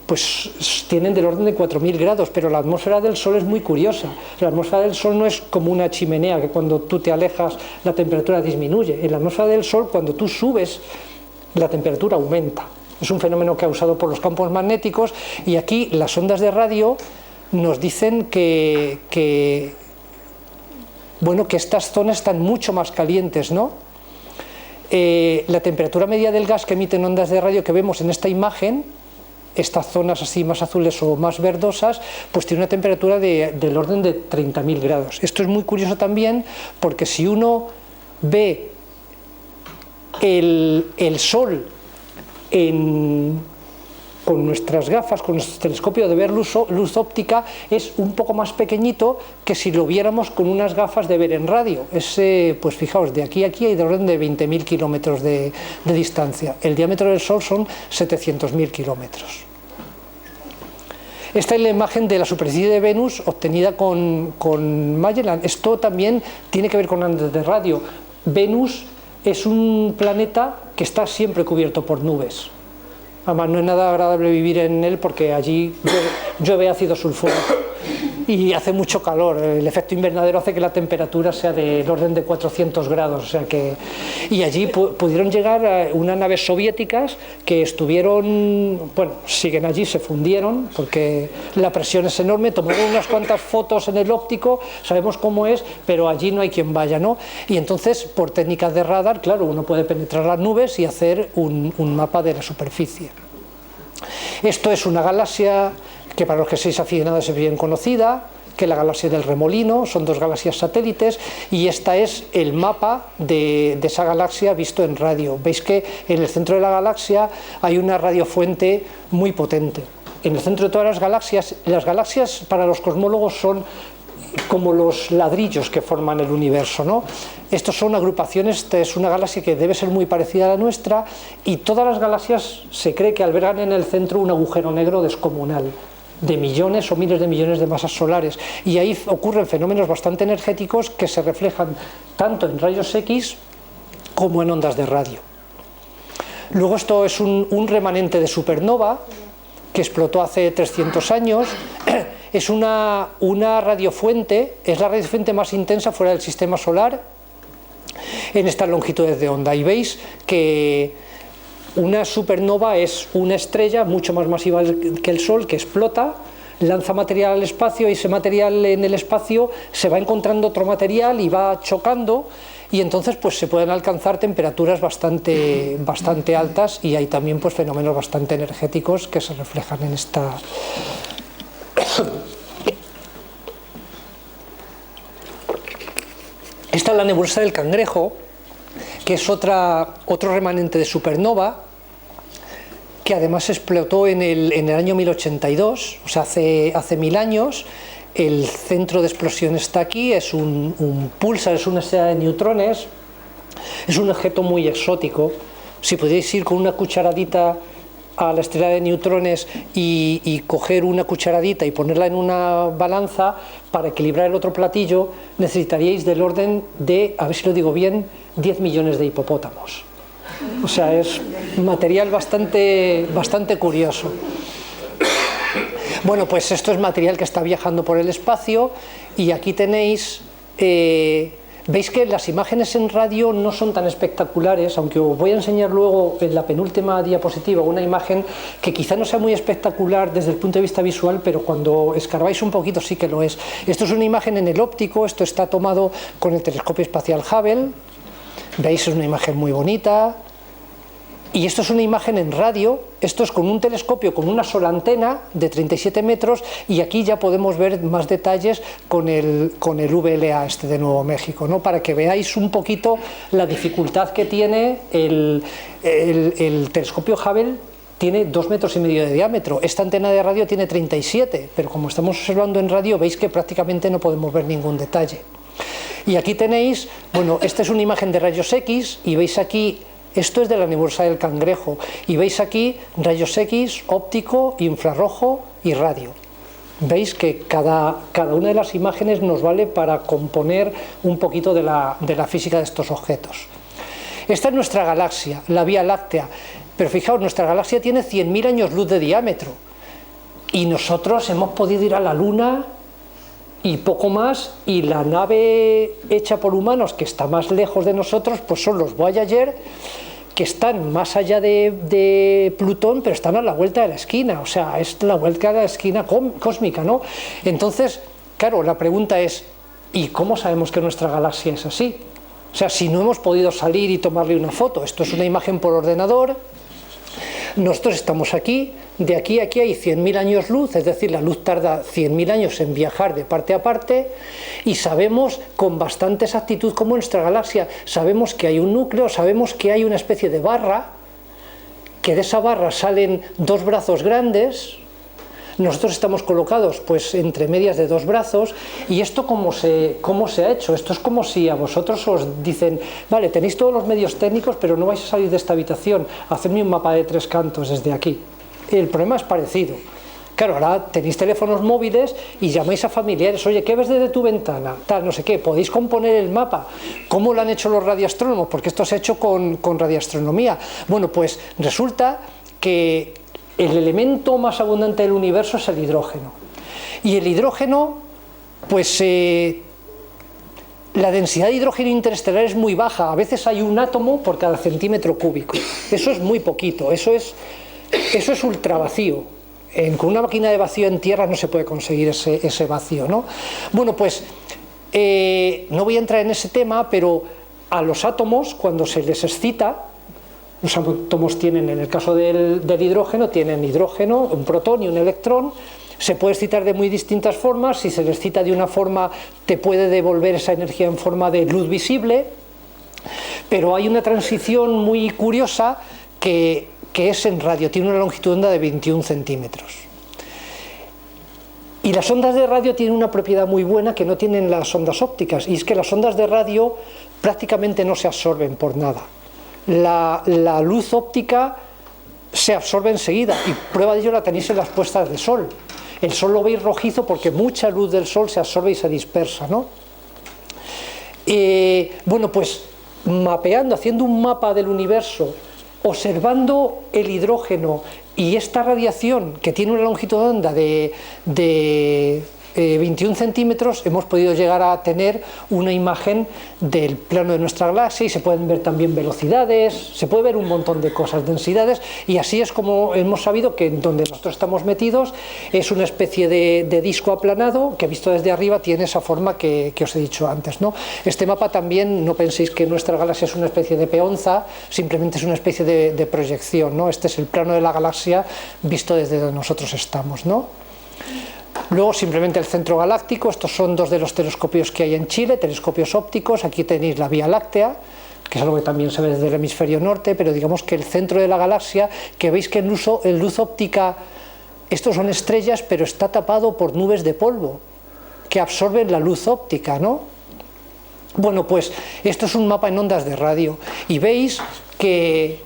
pues tienen del orden de 4.000 grados, pero la atmósfera del Sol es muy curiosa. La atmósfera del Sol no es como una chimenea, que cuando tú te alejas la temperatura disminuye. En la atmósfera del Sol, cuando tú subes, la temperatura aumenta. Es un fenómeno causado por los campos magnéticos, y aquí las ondas de radio nos dicen que estas zonas están mucho más calientes, ¿no? La temperatura media del gas que emiten ondas de radio que vemos en esta imagen, estas zonas así más azules o más verdosas, pues tiene una temperatura del orden de 30.000 grados. Esto es muy curioso también, porque si uno ve el Sol con nuestras gafas, con nuestro telescopio de ver luz óptica, es un poco más pequeñito que si lo viéramos con unas gafas de ver en radio. Pues fijaos, de aquí a aquí hay de orden de 20.000 kilómetros de distancia. El diámetro del Sol son 700.000 kilómetros. Esta es la imagen de la superficie de Venus obtenida con Magellan. Esto también tiene que ver con ondas de radio. Venus es un planeta que está siempre cubierto por nubes. Además, no es nada agradable vivir en él, porque allí llueve ácido sulfúrico y hace mucho calor. El efecto invernadero hace que la temperatura sea del orden de 400 grados. O sea que, y allí pudieron llegar unas naves soviéticas que estuvieron, siguen allí, se fundieron porque la presión es enorme. Tomaron unas cuantas fotos en el óptico, sabemos cómo es, pero allí no hay quien vaya, ¿no? Y entonces, por técnicas de radar, claro, uno puede penetrar las nubes y hacer un mapa de la superficie. Esto es una galaxia que para los que seáis aficionados es bien conocida, que la galaxia del Remolino, son dos galaxias satélites, y esta es el mapa de esa galaxia visto en radio. Veis que en el centro de la galaxia hay una radiofuente muy potente. En el centro de todas las galaxias para los cosmólogos son como los ladrillos que forman el universo, ¿no? Estos son agrupaciones, esta es una galaxia que debe ser muy parecida a la nuestra, y todas las galaxias se cree que albergan en el centro un agujero negro descomunal, de millones o miles de millones de masas solares, y ahí ocurren fenómenos bastante energéticos que se reflejan tanto en rayos X como en ondas de radio. Luego esto es un remanente de supernova que explotó hace 300 años. Es una radiofuente, es la radiofuente más intensa fuera del sistema solar en estas longitudes de onda, y veis que una supernova es una estrella mucho más masiva que el Sol, que explota, lanza material al espacio, y ese material en el espacio se va encontrando otro material y va chocando, y entonces pues se pueden alcanzar temperaturas bastante altas, y hay también pues fenómenos bastante energéticos que se reflejan en esta. Esta es la nebulosa del Cangrejo, que es otro remanente de supernova, que además explotó en el año 1082, o sea, hace 1000 años. El centro de explosión está aquí, es un pulsar, es una estrella de neutrones, es un objeto muy exótico. Si podéis ir con una cucharadita a la estrella de neutrones y coger una cucharadita y ponerla en una balanza para equilibrar el otro platillo, necesitaríais del orden de, a ver si lo digo bien, 10 millones de hipopótamos. O sea, es material bastante curioso. Bueno, pues esto es material que está viajando por el espacio, y aquí tenéis, veis que las imágenes en radio no son tan espectaculares, aunque os voy a enseñar luego en la penúltima diapositiva una imagen que quizá no sea muy espectacular desde el punto de vista visual, pero cuando escarbáis un poquito sí que lo es. Esto es una imagen en el óptico, esto está tomado con el telescopio espacial Hubble, veis, es una imagen muy bonita. Y esto es una imagen en radio, esto es con un telescopio con una sola antena de 37 metros, y aquí ya podemos ver más detalles con el VLA de Nuevo México, ¿no? Para que veáis un poquito la dificultad que tiene el telescopio Hubble. Tiene 2,5 metros de diámetro, esta antena de radio tiene 37, pero como estamos observando en radio veis que prácticamente no podemos ver ningún detalle. Y aquí tenéis, bueno, esta es una imagen de rayos X, y veis aquí. Esto es de la nebulosa del Cangrejo, y veis aquí rayos X, óptico, infrarrojo y radio. Veis que cada una de las imágenes nos vale para componer un poquito de la física de estos objetos. Esta es nuestra galaxia, la Vía Láctea, pero fijaos, nuestra galaxia tiene 100.000 años luz de diámetro, y nosotros hemos podido ir a la Luna y poco más, y la nave hecha por humanos que está más lejos de nosotros pues son los Voyager, que están más allá de Plutón, pero están a la vuelta de la esquina, o sea, es la vuelta de la esquina cósmica, ¿no? Entonces, claro, la pregunta es, ¿y cómo sabemos que nuestra galaxia es así? O sea, si no hemos podido salir y tomarle una foto, esto es una imagen por ordenador, nosotros estamos aquí, de aquí a aquí hay 100.000 años luz, es decir, la luz tarda 100.000 años en viajar de parte a parte, y sabemos con bastante exactitud cómo nuestra galaxia, sabemos que hay un núcleo, sabemos que hay una especie de barra, que de esa barra salen dos brazos grandes. Nosotros estamos colocados pues entre medias de dos brazos, y esto ¿cómo se ha hecho? Esto es como si a vosotros os dicen, vale, tenéis todos los medios técnicos, pero no vais a salir de esta habitación, hacedme un mapa de 3 cantos desde aquí. El problema es parecido. Claro, ahora tenéis teléfonos móviles y llamáis a familiares, oye, ¿qué ves desde tu ventana? Tal, no sé qué, podéis componer el mapa. ¿Cómo lo han hecho los radioastrónomos? Porque esto se ha hecho con radioastronomía. Bueno, pues resulta que el elemento más abundante del universo es el hidrógeno. Y el hidrógeno, pues la densidad de hidrógeno interestelar es muy baja. A veces hay un átomo por cada centímetro cúbico. Eso es muy poquito, eso es ultra vacío. Con una máquina de vacío en tierra no se puede conseguir ese vacío, ¿no? Bueno, pues no voy a entrar en ese tema, pero a los átomos, cuando se les excita, los átomos tienen, en el caso del hidrógeno, tienen hidrógeno, un protón y un electrón. Se puede excitar de muy distintas formas. Si se le excita de una forma, te puede devolver esa energía en forma de luz visible, pero hay una transición muy curiosa que es en radio, tiene una longitud de onda de 21 centímetros. Y las ondas de radio tienen una propiedad muy buena que no tienen las ondas ópticas, y es que las ondas de radio prácticamente no se absorben por nada. La luz óptica se absorbe enseguida, y prueba de ello la tenéis en las puestas de sol. El sol lo veis rojizo porque mucha luz del sol se absorbe y se dispersa, ¿no? Bueno, pues mapeando, haciendo un mapa del universo, observando el hidrógeno y esta radiación que tiene una longitud de onda de 21 centímetros, hemos podido llegar a tener una imagen del plano de nuestra galaxia, y se pueden ver también velocidades, se puede ver un montón de cosas, densidades, y así es como hemos sabido que donde nosotros estamos metidos es una especie de disco aplanado que, visto desde arriba, tiene esa forma que os he dicho antes, ¿no? Este mapa también, no penséis que nuestra galaxia es una especie de peonza, simplemente es una especie de proyección, ¿no? Este es el plano de la galaxia visto desde donde nosotros estamos, ¿no? Luego simplemente el centro galáctico. Estos son dos de los telescopios que hay en Chile, telescopios ópticos. Aquí tenéis la Vía Láctea, que es algo que también se ve desde el hemisferio norte, pero digamos que el centro de la galaxia, que veis que en luz óptica, estos son estrellas, pero está tapado por nubes de polvo que absorben la luz óptica, ¿no? Bueno, pues esto es un mapa en ondas de radio, y veis que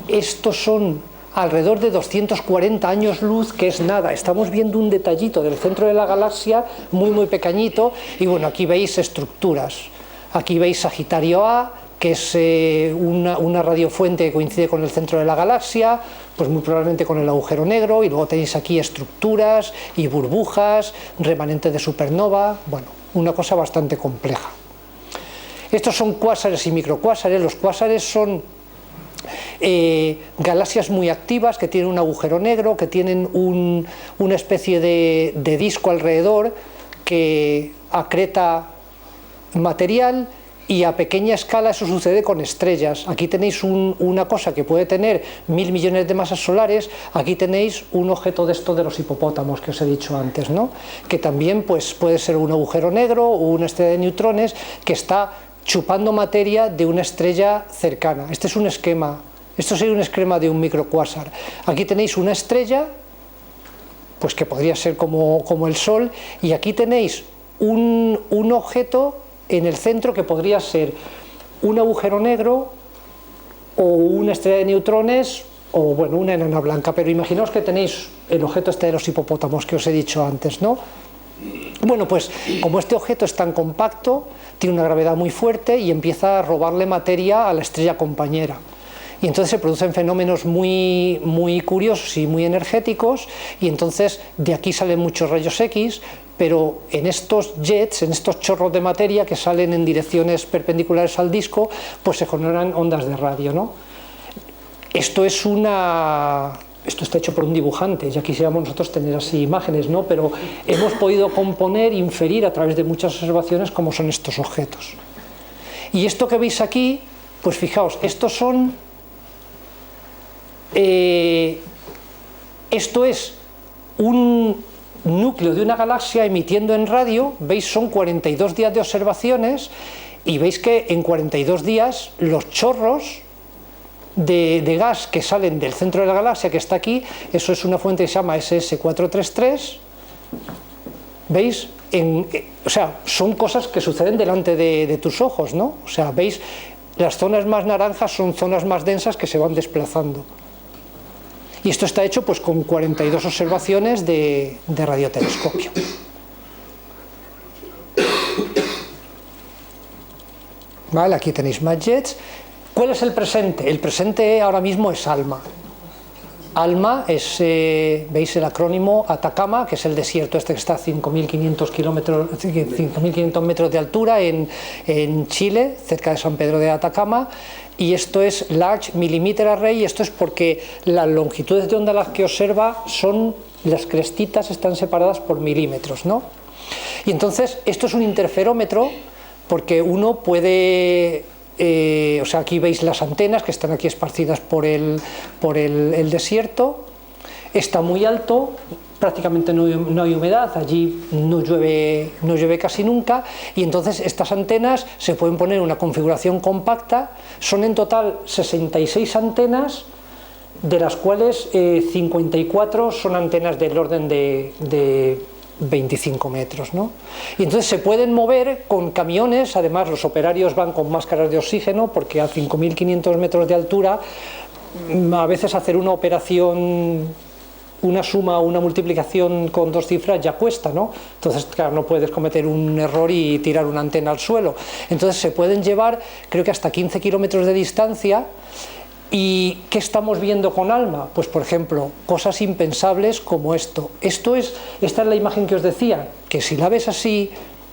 estos son alrededor de 240 años luz, que es nada. Estamos viendo un detallito del centro de la galaxia muy muy pequeñito, y bueno, aquí veis estructuras. Aquí veis Sagitario A, que es una radiofuente que coincide con el centro de la galaxia, pues muy probablemente con el agujero negro, y luego tenéis aquí estructuras y burbujas, remanentes de supernova, bueno, una cosa bastante compleja. Estos son cuásares y microcuásares. Los cuásares son galaxias muy activas que tienen un agujero negro, que tienen una especie de disco alrededor que acreta material, y a pequeña escala eso sucede con estrellas. Aquí tenéis una cosa que puede tener 1000 millones de masas solares. Aquí tenéis un objeto de esto de los hipopótamos que os he dicho antes, ¿no? Que también pues, puede ser un agujero negro o una estrella de neutrones que está chupando materia de una estrella cercana. Este es un esquema, esto sería un esquema de un microcuásar. Aquí tenéis una estrella, pues que podría ser como el Sol, y aquí tenéis un objeto en el centro que podría ser un agujero negro o una estrella de neutrones, o bueno, una enana blanca. Pero imaginaos que tenéis el objeto este de los hipopótamos que os he dicho antes, ¿no? Bueno, pues como este objeto es tan compacto, tiene una gravedad muy fuerte y empieza a robarle materia a la estrella compañera. Y entonces se producen fenómenos muy, muy curiosos y muy energéticos, y entonces de aquí salen muchos rayos X, pero en estos jets, en estos chorros de materia que salen en direcciones perpendiculares al disco, pues se generan ondas de radio, ¿no? Esto está hecho por un dibujante, ya quisiéramos nosotros tener así imágenes, ¿no? Pero hemos podido componer, inferir a través de muchas observaciones cómo son estos objetos. Y esto que veis aquí, pues fijaos, estos son... esto es un núcleo de una galaxia emitiendo en radio. Veis, son 42 días de observaciones, y veis que en 42 días los chorros de gas que salen del centro de la galaxia, que está aquí, eso es una fuente que se llama SS433, ¿veis? O sea, son cosas que suceden delante de tus ojos, ¿no? O sea, veis, las zonas más naranjas son zonas más densas que se van desplazando. Y esto está hecho pues con 42 observaciones de radiotelescopio. Vale, aquí tenéis más jets. ¿Cuál es el presente? El presente ahora mismo es ALMA. ALMA es, veis el acrónimo Atacama, que es el desierto este que está a 5.500 metros de altura en Chile, cerca de San Pedro de Atacama, y esto es Large Millimeter Array, y esto es porque las longitudes de onda a las que observa son, las crestitas están separadas por milímetros, ¿no? Y entonces esto es un interferómetro, porque uno puede... o sea, aquí veis las antenas que están aquí esparcidas por el desierto. Está muy alto, prácticamente no hay humedad, allí no llueve casi nunca, y entonces estas antenas se pueden poner en una configuración compacta. Son en total 66 antenas, de las cuales 54 son antenas del orden de 25 metros, ¿no? Y entonces se pueden mover con camiones. Además los operarios van con máscaras de oxígeno, porque a 5.500 metros de altura a veces hacer una operación, una suma o una multiplicación con dos cifras ya cuesta, ¿no? Entonces, claro, no puedes cometer un error y tirar una antena al suelo. Entonces se pueden llevar, creo que hasta 15 kilómetros de distancia. ¿Y qué estamos viendo con ALMA? Pues, por ejemplo, cosas impensables como esto. Esta es la imagen que os decía, que si la ves así,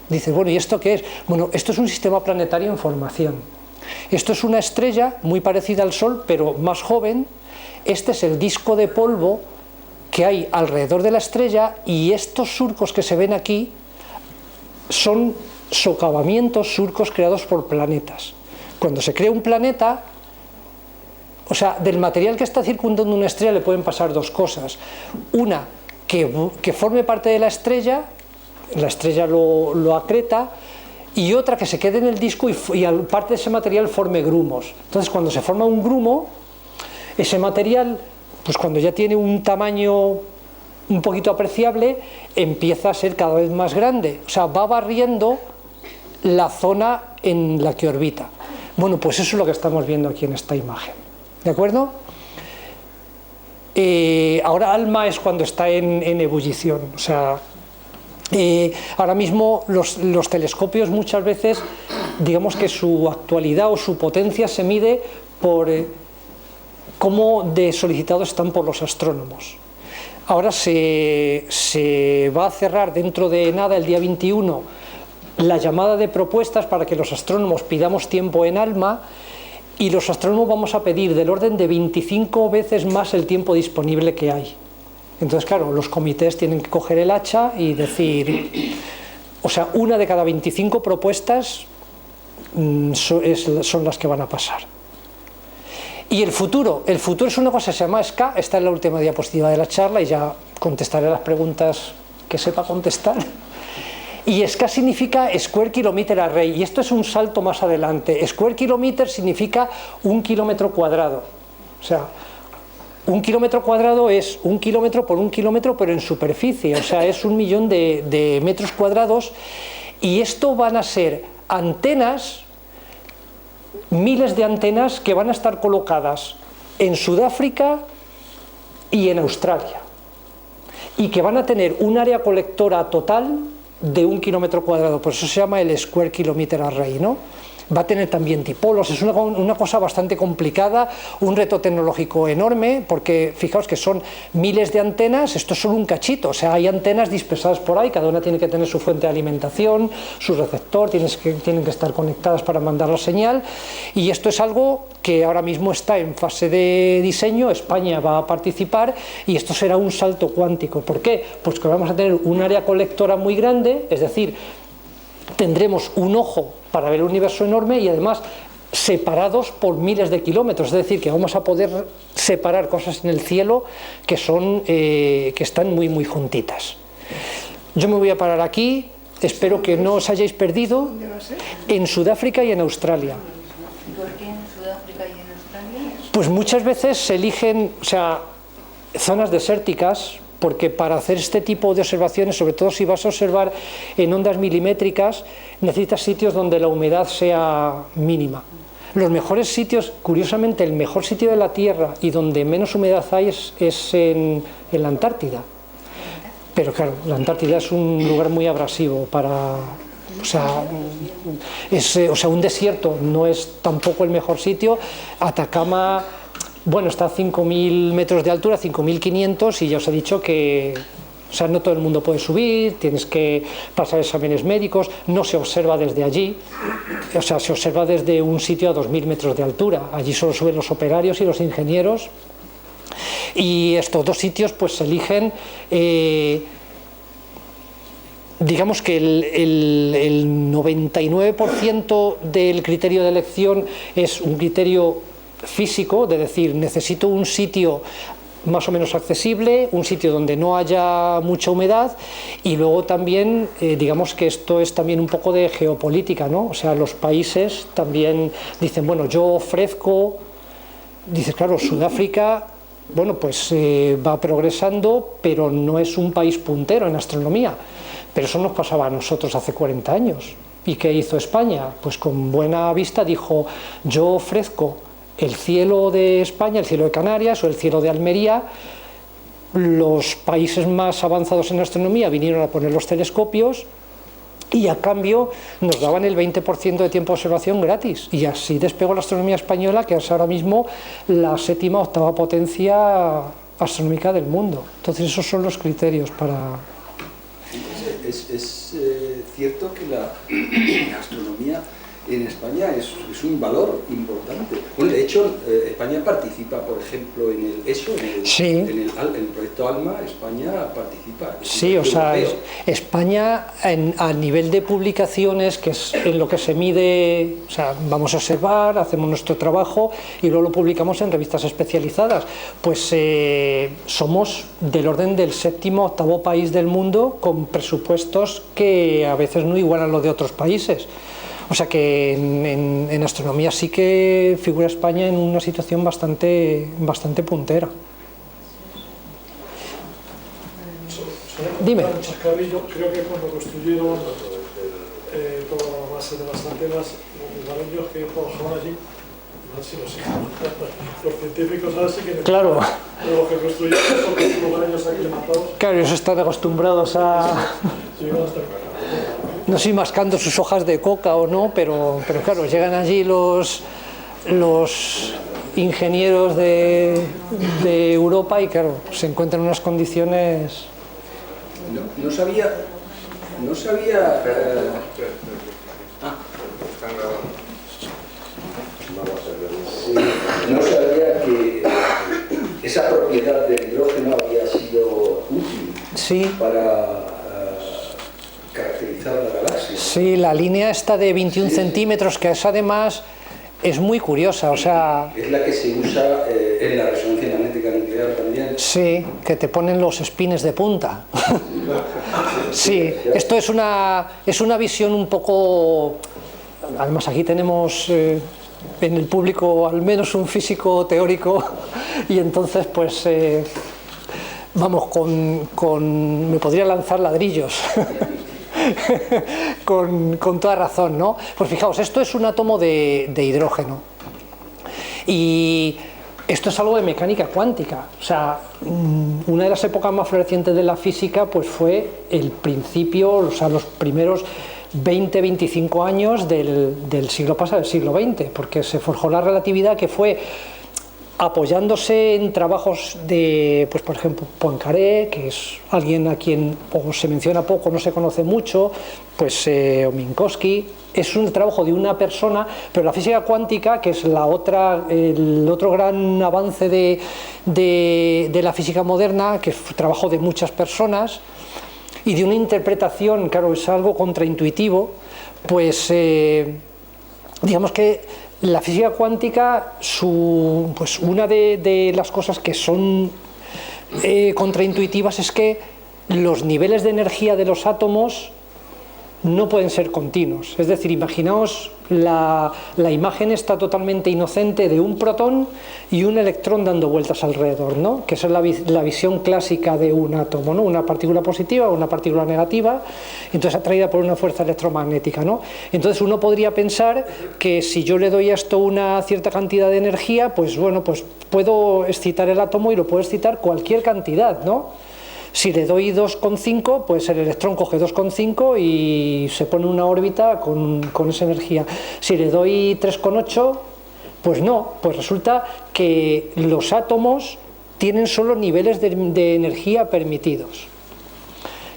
dices, bueno, ¿y esto qué es? Bueno, esto es un sistema planetario en formación. Esto es una estrella muy parecida al Sol, pero más joven. Este es el disco de polvo que hay alrededor de la estrella, y estos surcos que se ven aquí son socavamientos, surcos creados por planetas. Cuando se crea un planeta, o sea, del material que está circundando una estrella le pueden pasar dos cosas. Una, que forme parte de la estrella lo acreta, y otra, que se quede en el disco y parte de ese material forme grumos. Entonces, cuando se forma un grumo, ese material, pues cuando ya tiene un tamaño un poquito apreciable, empieza a ser cada vez más grande. O sea, va barriendo la zona en la que orbita. Bueno, pues eso es lo que estamos viendo aquí en esta imagen. ¿De acuerdo? Ahora ALMA es cuando está en ebullición. O sea, ahora mismo los telescopios muchas veces, digamos que su actualidad o su potencia se mide por cómo de solicitados están por los astrónomos. Ahora se va a cerrar dentro de nada, el día 21, la llamada de propuestas para que los astrónomos pidamos tiempo en ALMA, y los astrónomos vamos a pedir del orden de 25 veces más el tiempo disponible que hay. Entonces, claro, los comités tienen que coger el hacha y decir, o sea, una de cada 25 propuestas son las que van a pasar. Y el futuro es una cosa que se llama SKA. Esta es la última diapositiva de la charla y ya contestaré las preguntas que sepa contestar. Y SKA significa Square Kilometer Array, y esto es un salto más adelante. Square Kilometer significa 1 kilómetro cuadrado. O sea, 1 kilómetro cuadrado es 1 kilómetro por 1 kilómetro, pero en superficie. O sea, es 1.000.000 de metros cuadrados. Y esto van a ser antenas, miles de antenas que van a estar colocadas en Sudáfrica y en Australia, y que van a tener un área colectora total de 1 kilómetro cuadrado. Por eso se llama el Square Kilometer Array, ¿no? Va a tener también dipolos. Es una cosa bastante complicada, un reto tecnológico enorme, porque fijaos que son miles de antenas. Esto es solo un cachito. O sea, hay antenas dispersadas por ahí, cada una tiene que tener su fuente de alimentación, su receptor, tienen que estar conectadas para mandar la señal, y esto es algo que ahora mismo está en fase de diseño. España va a participar, y esto será un salto cuántico. ¿Por qué? Pues que vamos a tener un área colectora muy grande, es decir, tendremos un ojo para ver el universo enorme, y además separados por miles de kilómetros. Es decir, que vamos a poder separar cosas en el cielo que están muy muy juntitas. Yo me voy a parar aquí. Espero que no os hayáis perdido. ¿Dónde va a ser? En Sudáfrica y en Australia. ¿Por qué en Sudáfrica y en Australia? Pues muchas veces se eligen, o sea, zonas desérticas, porque para hacer este tipo de observaciones, sobre todo si vas a observar en ondas milimétricas, necesitas sitios donde la humedad sea mínima. Los mejores sitios, curiosamente, el mejor sitio de la Tierra y donde menos humedad hay es en la Antártida. Pero claro, la Antártida es un lugar muy abrasivo para... O sea, un desierto no es tampoco el mejor sitio. Atacama... Bueno, está a 5.000 metros de altura, 5.500, y ya os he dicho que, o sea, no todo el mundo puede subir, tienes que pasar exámenes médicos, no se observa desde allí, o sea, se observa desde un sitio a 2.000 metros de altura. Allí solo suben los operarios y los ingenieros, y estos dos sitios pues se eligen, digamos que el 99% del criterio de elección es un criterio físico, de decir, necesito un sitio más o menos accesible, un sitio donde no haya mucha humedad, y luego también, digamos que esto es también un poco de geopolítica, ¿no? O sea, los países también dicen, bueno, yo ofrezco, dices, claro, Sudáfrica, bueno, pues va progresando, pero no es un país puntero en astronomía, pero eso nos pasaba a nosotros hace 40 años. ¿Y qué hizo España? Pues con buena vista dijo, yo ofrezco el cielo de España, el cielo de Canarias o el cielo de Almería. Los países más avanzados en astronomía vinieron a poner los telescopios y a cambio nos daban el 20% de tiempo de observación gratis, y así despegó la astronomía española, que es ahora mismo la 7ª o 8ª potencia astronómica del mundo. Entonces esos son los criterios para... Es cierto que la astronomía en España es un valor importante. Bueno, de hecho, España participa, por ejemplo, en el ESO, en el proyecto ALMA. España participa. Sí, o sea, España a nivel de publicaciones, que es en lo que se mide, o sea, vamos a observar, hacemos nuestro trabajo y luego lo publicamos en revistas especializadas, pues somos del orden del 7º o 8º país del mundo, con presupuestos que a veces no igualan los de otros países. O sea que en astronomía sí que figura España en una situación bastante puntera. Dime. Un chascarrillo, creo que cuando construyeron toda la base de las antenas, los lugareños que trabajaban allí, no han sido así. Los científicos ahora sí que... Claro. Los que construyeron son los lugareños aquí matados. Claro, ellos están acostumbrados a... Sí, van a estar claros. No sé si mascando sus hojas de coca o no, pero claro, llegan allí los ingenieros de Europa y claro, se encuentran en unas condiciones... No sabía que esa propiedad del hidrógeno había sido útil para caracterizar la galaxia. Sí, la línea esta de 21 centímetros, que es además es muy curiosa, o sea... Es la que se usa en la resonancia magnética nuclear también. Sí, que te ponen los espines de punta. Sí, esto es una visión un poco... Además aquí tenemos en el público al menos un físico teórico y entonces pues vamos, me podría lanzar ladrillos. con toda razón, ¿no? Pues fijaos, esto es un átomo de hidrógeno y esto es algo de mecánica cuántica. O sea, una de las épocas más florecientes de la física pues fue el principio, o sea, los primeros 20-25 años del siglo pasado, del siglo XX, porque se forjó la relatividad, que fue apoyándose en trabajos de, pues por ejemplo, Poincaré, que es alguien a quien o se menciona poco, no se conoce mucho, pues o Minkowski. Es un trabajo de una persona, pero la física cuántica, que es el otro gran avance de la física moderna, que es trabajo de muchas personas y de una interpretación, claro, es algo contraintuitivo, pues digamos que la física cuántica, pues una de las cosas que son contraintuitivas es que los niveles de energía de los átomos no pueden ser continuos. Es decir, imaginaos la imagen está totalmente inocente de un protón y un electrón dando vueltas alrededor, ¿no? Que esa es la visión clásica de un átomo, ¿no? Una partícula positiva o una partícula negativa, entonces atraída por una fuerza electromagnética, ¿no? Entonces uno podría pensar que si yo le doy a esto una cierta cantidad de energía, pues bueno, pues puedo excitar el átomo y lo puedo excitar cualquier cantidad, ¿no? Si le doy 2,5, pues el electrón coge 2,5 y se pone una órbita con esa energía. Si le doy 3,8, pues no, pues resulta que los átomos tienen solo niveles de energía permitidos.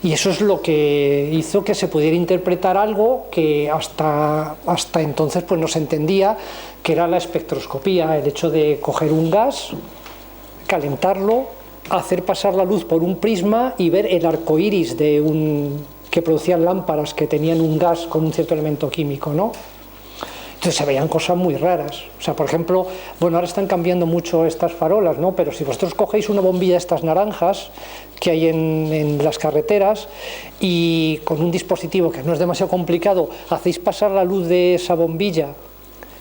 Y eso es lo que hizo que se pudiera interpretar algo que hasta entonces pues no se entendía, que era la espectroscopía, el hecho de coger un gas, calentarlo, hacer pasar la luz por un prisma y ver el arco iris que producían lámparas que tenían un gas con un cierto elemento químico, ¿no? Entonces se veían cosas muy raras. O sea, por ejemplo, bueno, ahora están cambiando mucho estas farolas, ¿no? Pero si vosotros cogéis una bombilla de estas naranjas que hay en las carreteras y con un dispositivo que no es demasiado complicado, hacéis pasar la luz de esa bombilla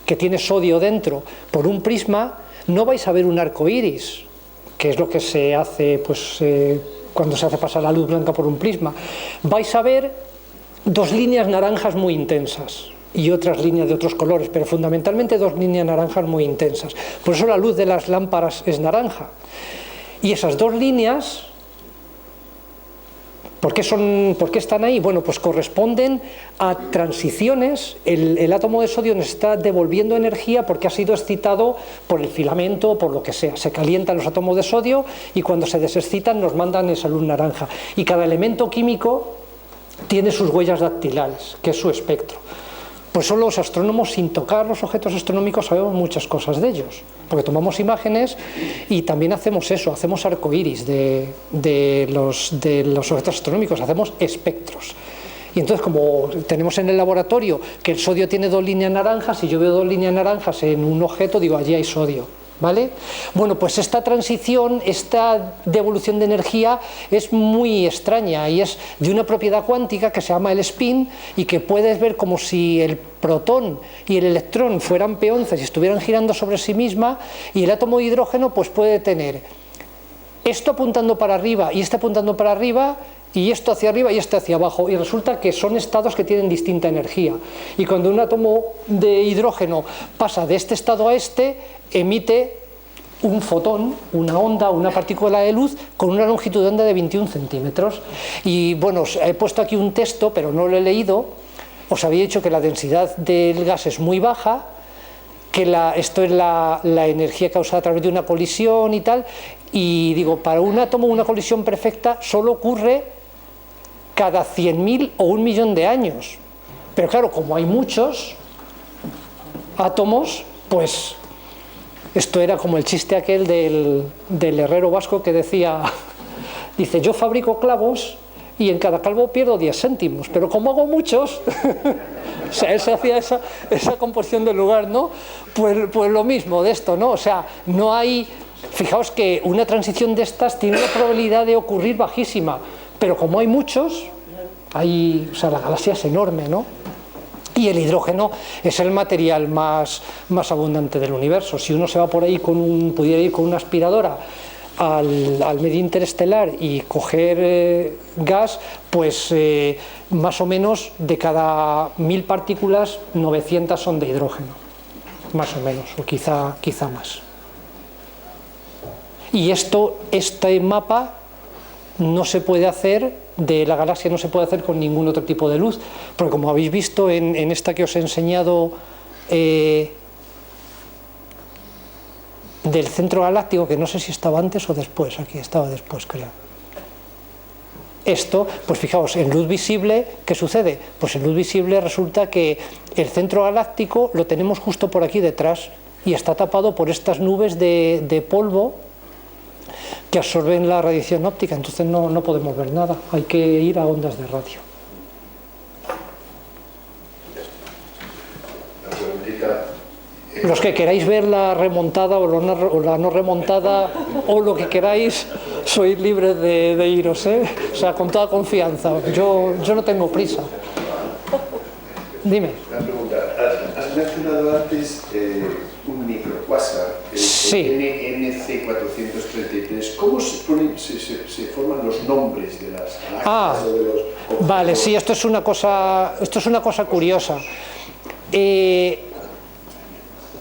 que tiene sodio dentro por un prisma, no vais a ver un arco iris, que es lo que se hace pues, cuando se hace pasar la luz blanca por un prisma. Vais a ver dos líneas naranjas muy intensas y otras líneas de otros colores, pero fundamentalmente dos líneas naranjas muy intensas. Por eso la luz de las lámparas es naranja. Y esas dos líneas, ¿por qué están ahí? Bueno, pues corresponden a transiciones. El átomo de sodio nos está devolviendo energía porque ha sido excitado por el filamento o por lo que sea. Se calientan los átomos de sodio y cuando se desexcitan nos mandan esa luz naranja. Y cada elemento químico tiene sus huellas dactilares, que es su espectro. Por eso los astrónomos, sin tocar los objetos astronómicos, sabemos muchas cosas de ellos, porque tomamos imágenes y también hacemos eso, hacemos arcoíris de los objetos astronómicos, hacemos espectros. Y entonces, como tenemos en el laboratorio que el sodio tiene dos líneas naranjas, si yo veo dos líneas naranjas en un objeto, digo, allí hay sodio. ¿Vale? Bueno, pues esta transición, esta devolución de energía es muy extraña y es de una propiedad cuántica que se llama el spin y que puedes ver como si el protón y el electrón fueran peonzas y estuvieran girando sobre sí misma, y el átomo de hidrógeno pues puede tener esto apuntando para arriba y este apuntando para arriba y esto hacia arriba y este hacia abajo, y resulta que son estados que tienen distinta energía, y cuando un átomo de hidrógeno pasa de este estado a este, emite un fotón, una onda, una partícula de luz con una longitud de onda de 21 centímetros. Y bueno, os he puesto aquí un texto, pero no lo he leído. Os había dicho que la densidad del gas es muy baja, que esto es la energía causada a través de una colisión y tal, y digo, para un átomo una colisión perfecta solo ocurre cada 100.000 o 1 millón de años. Pero claro, como hay muchos átomos, pues esto era como el chiste aquel del herrero vasco que decía, dice, yo fabrico clavos y en cada clavo pierdo 10 céntimos, pero como hago muchos, o sea, él se hacía esa composición del lugar, ¿no? Pues lo mismo de esto, ¿no? O sea, no hay, fijaos que una transición de estas tiene una probabilidad de ocurrir bajísima, pero como hay muchos, o sea, la galaxia es enorme, ¿no? Y el hidrógeno es el material más abundante del universo. Si uno se va por ahí pudiera ir con una aspiradora al medio interestelar y coger gas, pues más o menos de cada 1000 partículas, 900 son de hidrógeno, más o menos, o quizá más. Y este mapa no se puede hacer, de la galaxia no se puede hacer con ningún otro tipo de luz, porque como habéis visto en esta que os he enseñado del centro galáctico, que no sé si estaba antes o después, aquí estaba después creo. Esto, pues fijaos, en luz visible, ¿qué sucede? Pues en luz visible resulta que el centro galáctico lo tenemos justo por aquí detrás y está tapado por estas nubes de polvo que absorben la radiación óptica, entonces no podemos ver nada, hay que ir a ondas de radio. Los que queráis ver la remontada o la no remontada o lo que queráis, sois libres de iros, ¿eh? O sea, con toda confianza, yo no tengo prisa. Dime. Una pregunta, has mencionado antes un microcuásar, el sí. NC433. ¿Cómo se forman los nombres de las galaxias o de los objetos? Vale, sí, esto es una cosa curiosa.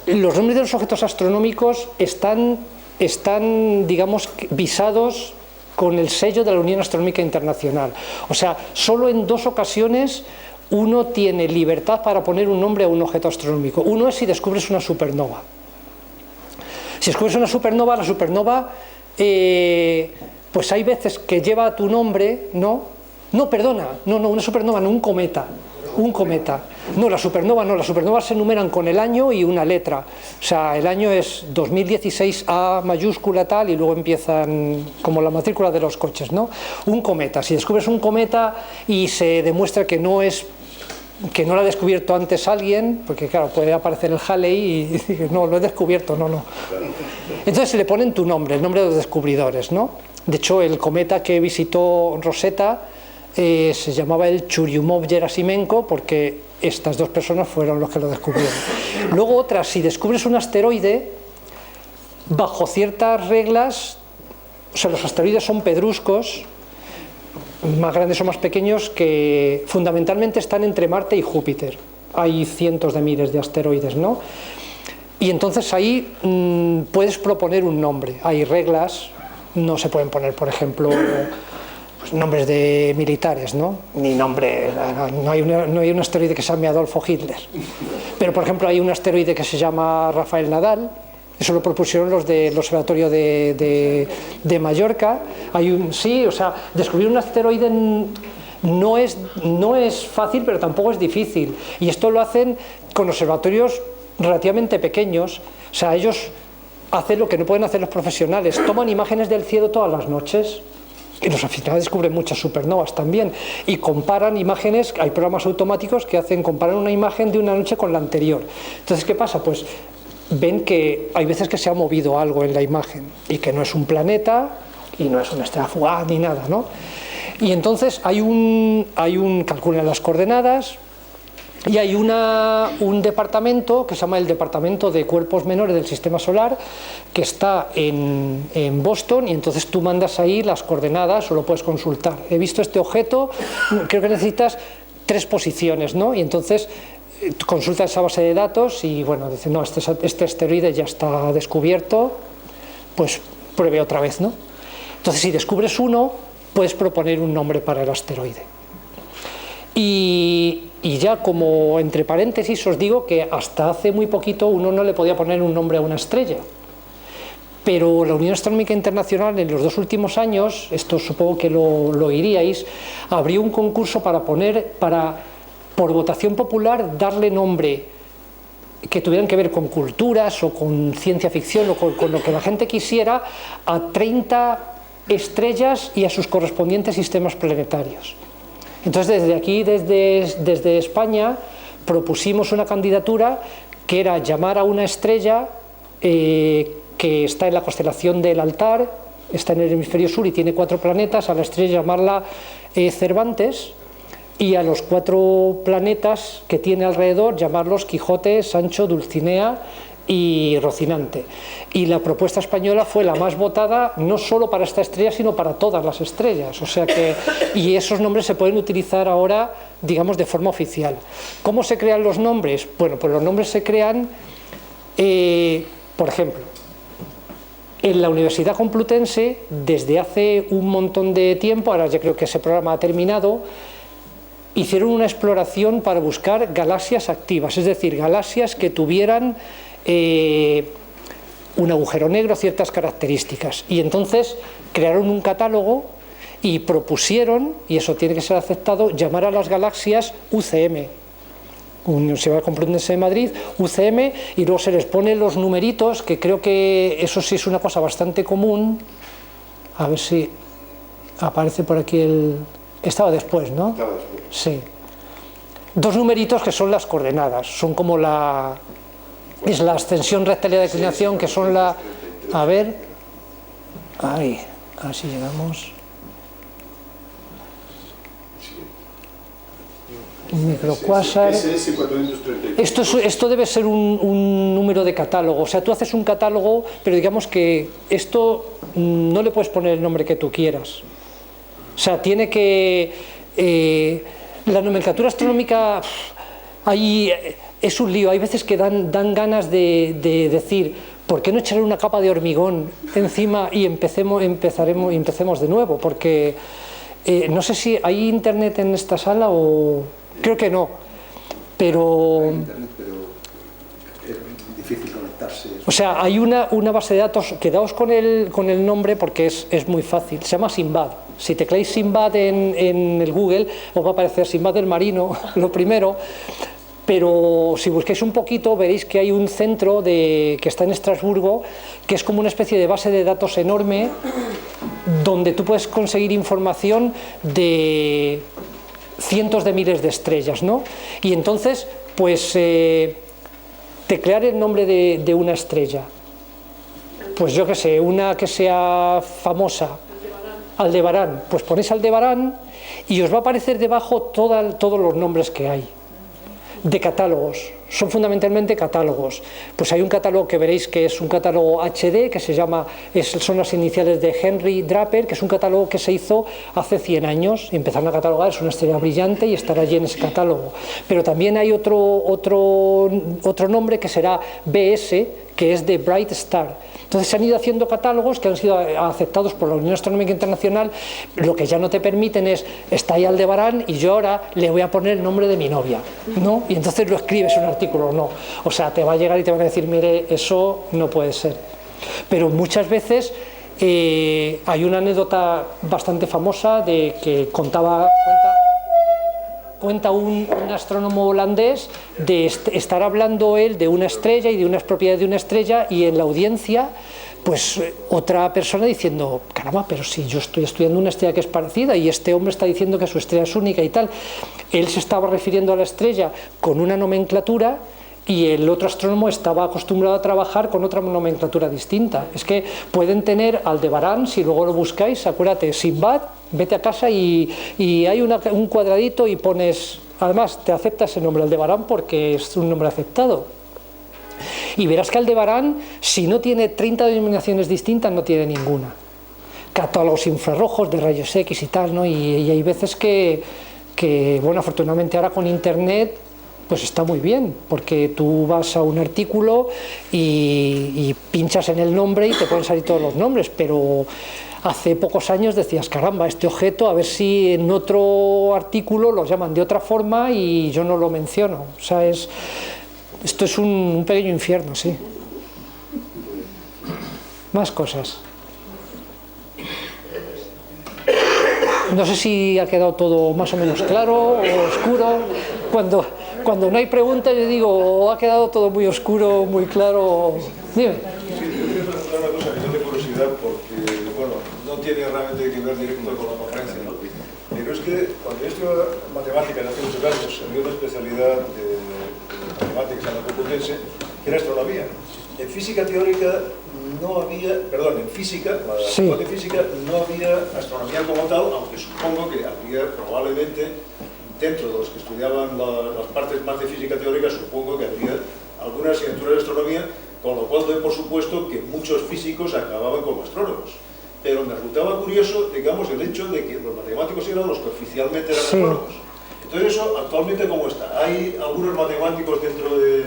Los nombres de los objetos astronómicos están, digamos, visados con el sello de la Unión Astronómica Internacional. O sea, solo en 2 ocasiones uno tiene libertad para poner un nombre a un objeto astronómico. Uno es si descubres una supernova. Si descubres una supernova, la supernova, pues hay veces que lleva tu nombre, ¿no? No, perdona, no, una supernova, no, un cometa. No, las supernovas se enumeran con el año y una letra. O sea, el año es 2016 A mayúscula tal y luego empiezan como la matrícula de los coches, ¿no? Un cometa, si descubres un cometa y se demuestra que no es que no lo ha descubierto antes alguien, porque claro, puede aparecer el Halley y decir, no, lo he descubierto, no. Entonces le ponen tu nombre, el nombre de los descubridores, ¿no? De hecho, el cometa que visitó Rosetta se llamaba el Churyumov-Gerasimenko, porque estas dos personas fueron los que lo descubrieron. Luego otra, si descubres un asteroide, bajo ciertas reglas, o sea, los asteroides son pedruscos, más grandes o más pequeños, que fundamentalmente están entre Marte y Júpiter. Hay cientos de miles de asteroides, ¿no? Y entonces ahí puedes proponer un nombre. Hay reglas, no se pueden poner, por ejemplo, pues, nombres de militares, ¿no? Ni nombre, no hay un asteroide que se llame Adolfo Hitler. Pero, por ejemplo, hay un asteroide que se llama Rafael Nadal. Eso lo propusieron los del Observatorio de Mallorca. Sí, o sea, descubrir un asteroide no es fácil, pero tampoco es difícil. Y esto lo hacen con observatorios relativamente pequeños. O sea, ellos hacen lo que no pueden hacer los profesionales. Toman imágenes del cielo todas las noches. Y los aficionados descubren muchas supernovas también. Y comparan imágenes, hay programas automáticos que comparan una imagen de una noche con la anterior. Entonces, ¿qué pasa? Pues ven que hay veces que se ha movido algo en la imagen y que no es un planeta y no es una estrella fugaz ni nada, ¿no? Y entonces calculan las coordenadas y hay un departamento que se llama el Departamento de Cuerpos Menores del Sistema Solar, que está en Boston, y entonces tú mandas ahí las coordenadas o lo puedes consultar. He visto este objeto, creo que necesitas 3 posiciones, ¿no? Y entonces consulta esa base de datos y bueno, dice, no, este asteroide ya está descubierto, pues pruebe otra vez, ¿no? Entonces, si descubres uno, puedes proponer un nombre para el asteroide. Y ya como entre paréntesis os digo que hasta hace muy poquito uno no le podía poner un nombre a una estrella. Pero la Unión Astronómica Internacional en los 2 últimos años, esto supongo que lo oiríais, abrió un concurso para por votación popular, darle nombre que tuvieran que ver con culturas o con ciencia ficción o con lo que la gente quisiera a 30 estrellas y a sus correspondientes sistemas planetarios. Entonces, desde aquí, desde España, propusimos una candidatura que era llamar a una estrella que está en la constelación del Altar, está en el hemisferio sur y tiene 4 planetas, a la estrella llamarla Cervantes, y a los 4 planetas que tiene alrededor llamarlos Quijote, Sancho, Dulcinea y Rocinante. Y la propuesta española fue la más votada, no solo para esta estrella, sino para todas las estrellas. O sea que, y esos nombres se pueden utilizar ahora, digamos, de forma oficial. ¿Cómo se crean los nombres? Bueno, pues los nombres se crean, por ejemplo, en la Universidad Complutense, desde hace un montón de tiempo, ahora ya creo que ese programa ha terminado, hicieron una exploración para buscar galaxias activas, es decir, galaxias que tuvieran un agujero negro, ciertas características. Y entonces crearon un catálogo y propusieron, y eso tiene que ser aceptado, llamar a las galaxias UCM, Universidad Complutense de Madrid, UCM, y luego se les ponen los numeritos, que creo que eso sí es una cosa bastante común. A ver si aparece por aquí el... Estaba después, ¿no? Estaba después. Sí. 2 numeritos que son las coordenadas, son como es la ascensión recta y la declinación, que son la... A ver... Ahí, así llegamos. Un microcuásar. Esto debe ser un número de catálogo. O sea, tú haces un catálogo, pero digamos que esto no le puedes poner el nombre que tú quieras. O sea, tiene que... la nomenclatura astronómica es un lío. Hay veces que dan ganas de decir, ¿por qué no echarle una capa de hormigón encima y empecemos de nuevo? Porque no sé si hay internet en esta sala o... Creo que no. Pero... Hay internet, pero es difícil conectarse. O sea, hay una base de datos, quedaos con el nombre porque es muy fácil, se llama Simbad. Si tecleáis Simbad en el Google, os va a aparecer Simbad del Marino, lo primero, pero si busquéis un poquito veréis que hay un centro que está en Estrasburgo, que es como una especie de base de datos enorme, donde tú puedes conseguir información de cientos de miles de estrellas, ¿no? Y entonces, pues, teclear el nombre de una estrella, pues yo qué sé, una que sea famosa, Aldebarán, pues ponéis Aldebarán y os va a aparecer debajo todos los nombres que hay, de catálogos, son fundamentalmente catálogos. Pues hay un catálogo que veréis que es un catálogo HD, que se llama, son las iniciales de Henry Draper, que es un catálogo que se hizo hace 100 años, y empezaron a catalogar, es una estrella brillante y estará allí en ese catálogo. Pero también hay otro nombre que será BS, que es de Bright Star. Entonces se han ido haciendo catálogos que han sido aceptados por la Unión Astronómica Internacional. Lo que ya no te permiten es, está ahí Aldebarán y yo ahora le voy a poner el nombre de mi novia, ¿no? Y entonces lo escribes en un artículo, no. O sea, te va a llegar y te van a decir, mire, eso no puede ser. Pero muchas veces hay una anécdota bastante famosa de que cuenta un astrónomo holandés de estar hablando él de una estrella y de unas propiedades de una estrella, y en la audiencia pues otra persona diciendo, caramba, pero si yo estoy estudiando una estrella que es parecida y este hombre está diciendo que su estrella es única y tal. Él se estaba refiriendo a la estrella con una nomenclatura y el otro astrónomo estaba acostumbrado a trabajar con otra nomenclatura distinta. Es que pueden tener Aldebarán, si luego lo buscáis, acuérdate, Sinbad, vete a casa y hay un cuadradito y pones, además te aceptas el nombre Aldebarán porque es un nombre aceptado. Y verás que Aldebarán, si no tiene 30 denominaciones distintas, no tiene ninguna. Catálogos infrarrojos de rayos X y tal, ¿no? Y hay veces que, bueno, afortunadamente ahora con internet pues está muy bien, porque tú vas a un artículo y pinchas en el nombre y te pueden salir todos los nombres, pero hace pocos años decías, caramba, este objeto, a ver si en otro artículo lo llaman de otra forma y yo no lo menciono. O sea, esto es un pequeño infierno, sí. Más cosas. No sé si ha quedado todo más o menos claro o oscuro. Cuando no hay preguntas yo digo, ha quedado todo muy oscuro, muy claro. Dime. Sí, yo quería preguntar una cosa que tengo curiosidad porque, bueno, no tiene realmente que ver directo con la conferencia, ¿no? Pero es que cuando yo estudiaba matemáticas hace muchos años, había una especialidad de matemáticas en la Complutense que era astronomía. En física teórica no había, perdón, en física, la facultad de física no había astronomía como tal, aunque supongo que había probablemente, dentro de los que estudiaban las partes más de física teórica, supongo que había algunas asignaturas de astronomía, con lo cual doy por supuesto que muchos físicos acababan como astrónomos. Pero me resultaba curioso, digamos, el hecho de que los matemáticos eran los que oficialmente eran astrónomos. Entonces, eso actualmente, ¿cómo está? ¿Hay algunos matemáticos dentro de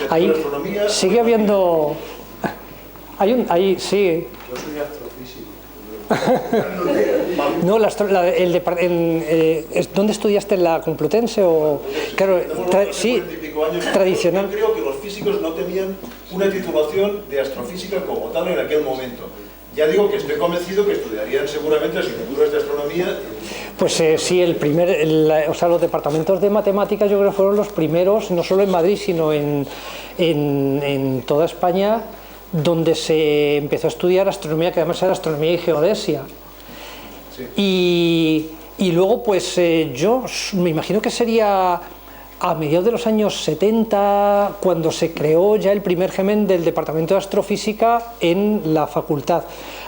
la astronomía? Sigue habiendo... sí. Yo soy astrofísico. No, ¿dónde estudiaste? ¿En la Complutense? O, claro, sí, tradicional. Yo creo que los físicos no tenían una titulación de astrofísica como tal en aquel momento. Ya digo que estoy convencido que estudiarían seguramente asignaturas de astronomía. Pues sí, o sea, los departamentos de matemáticas yo creo que fueron los primeros, no solo en Madrid, sino en toda España, donde se empezó a estudiar astronomía, que además era astronomía y geodesia. Sí. Y luego, pues yo me imagino que sería a mediados de los años 70 cuando se creó ya el primer germen del Departamento de Astrofísica en la facultad.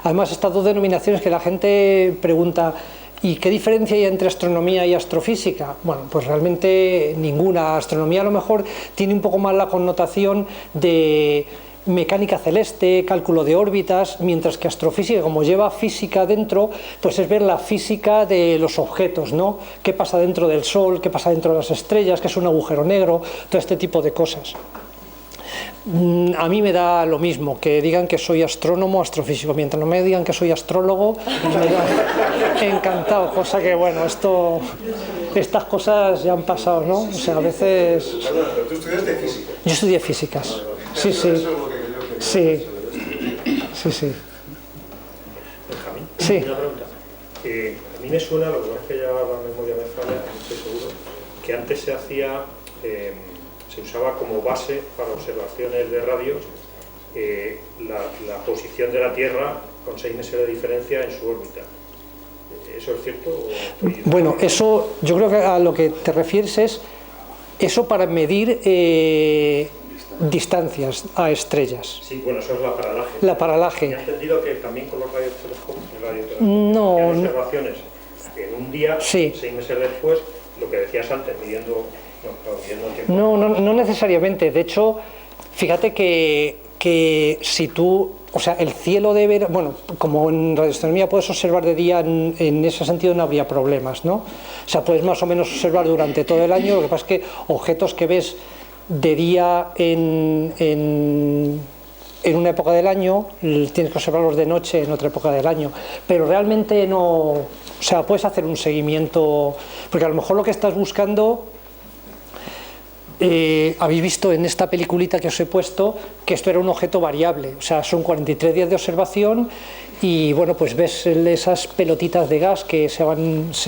Además, estas dos denominaciones que la gente pregunta, ¿y qué diferencia hay entre astronomía y astrofísica? Bueno, pues realmente ninguna. Astronomía a lo mejor tiene un poco más la connotación de mecánica celeste, cálculo de órbitas, mientras que astrofísica, como lleva física dentro, pues es ver la física de los objetos, ¿no? Qué pasa dentro del Sol, qué pasa dentro de las estrellas, qué es un agujero negro, todo este tipo de cosas. A mí me da lo mismo que digan que soy astrónomo o astrofísico, mientras no me digan que soy astrólogo, me da encantado, cosa que, bueno, estas cosas ya han pasado, ¿no? O sea, a veces... Perdón, pero tú estudiaste física. Yo estudié físicas. Sí, sí. Sí. Sí, sí. Benjamín, sí. Una pregunta. A mí me suena, lo que pasa es que ya la memoria me falla, no estoy seguro, que antes se hacía, se usaba como base para observaciones de radio la posición de la Tierra con 6 meses de diferencia en su órbita. ¿Eso es cierto? Bueno, eso, yo creo que a lo que te refieres es eso para medir distancias a estrellas. Sí, bueno, eso es la paralaje. La paralaje. He entendido que también con los radiotelescopios, No, hay observaciones en un día, sí. 6 meses después, lo que decías antes, midiendo tiempo. No necesariamente. De hecho, fíjate que si tú, o sea, el cielo de ver, bueno, como en radioastronomía puedes observar de día, en ese sentido no habría problemas, ¿no? O sea, puedes más o menos observar durante todo el año. Lo que pasa es que objetos que ves de día en una época del año, tienes que observarlos de noche en otra época del año, pero realmente no, o sea, puedes hacer un seguimiento, porque a lo mejor lo que estás buscando, habéis visto en esta peliculita que os he puesto que esto era un objeto variable, o sea, son 43 días de observación y bueno, pues ves esas pelotitas de gas que se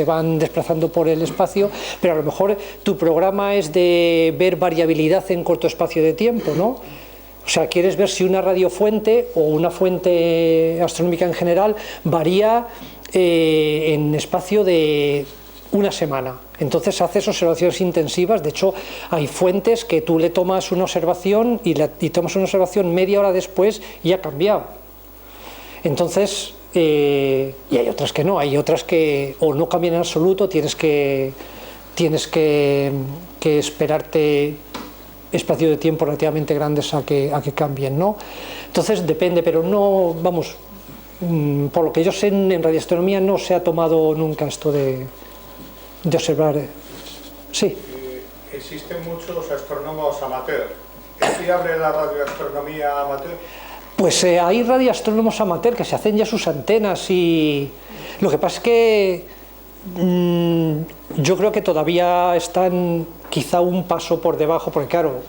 van desplazando por el espacio, pero a lo mejor tu programa es de ver variabilidad en corto espacio de tiempo, ¿no? O sea, quieres ver si una radiofuente o una fuente astronómica en general varía en espacio de una semana. Entonces haces observaciones intensivas. De hecho, hay fuentes que tú le tomas una observación y tomas una observación media hora después y ha cambiado. Entonces, y hay otras que no, hay otras que o no cambian en absoluto, tienes que esperarte espacio de tiempo relativamente grandes a que cambien, ¿no? Entonces depende, pero no, vamos, por lo que yo sé en radioastronomía no se ha tomado nunca esto de observar. Sí. Existen muchos astrónomos amateur. ¿Es fiable la radioastronomía amateur? Pues hay radioastrónomos amateur que se hacen ya sus antenas y lo que pasa es que yo creo que todavía están quizá un paso por debajo, porque claro,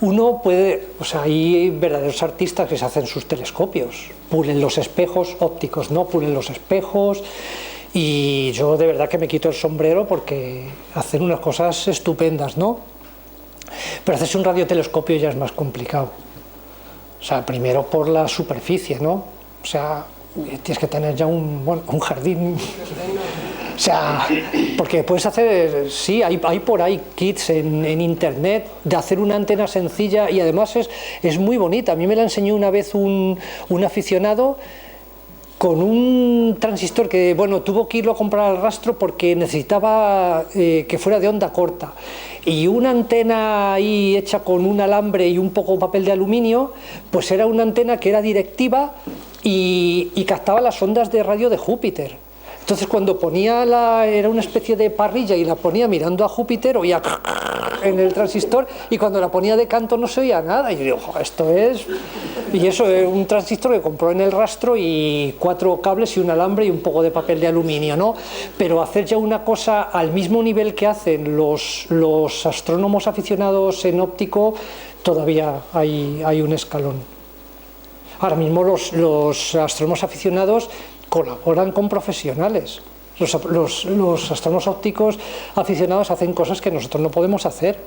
uno puede, o sea, hay verdaderos artistas que se hacen sus telescopios, pulen los espejos ópticos, ¿no? Pulen los espejos. Y yo de verdad que me quito el sombrero porque hacen unas cosas estupendas, ¿no? Pero hacerse un radiotelescopio ya es más complicado. O sea, primero por la superficie, ¿no? O sea, tienes que tener ya un jardín. O sea, porque puedes hacer, sí, hay por ahí kits en internet de hacer una antena sencilla y además es muy bonita. A mí me la enseñó una vez un aficionado con un transistor que, bueno, tuvo que irlo a comprar al rastro porque necesitaba que fuera de onda corta. Y una antena ahí hecha con un alambre y un poco de papel de aluminio, pues era una antena que era directiva y captaba las ondas de radio de Júpiter. Entonces cuando ponía era una especie de parrilla y la ponía mirando a Júpiter, oía en el transistor, y cuando la ponía de canto no se oía nada. Y yo digo, esto es... Y eso es un transistor que compró en el rastro y 4 cables y un alambre y un poco de papel de aluminio, ¿no? Pero hacer ya una cosa al mismo nivel que hacen los astrónomos aficionados en óptico, todavía hay un escalón. Ahora mismo los astrónomos aficionados colaboran con profesionales. Los astrónomos ópticos aficionados hacen cosas que nosotros no podemos hacer.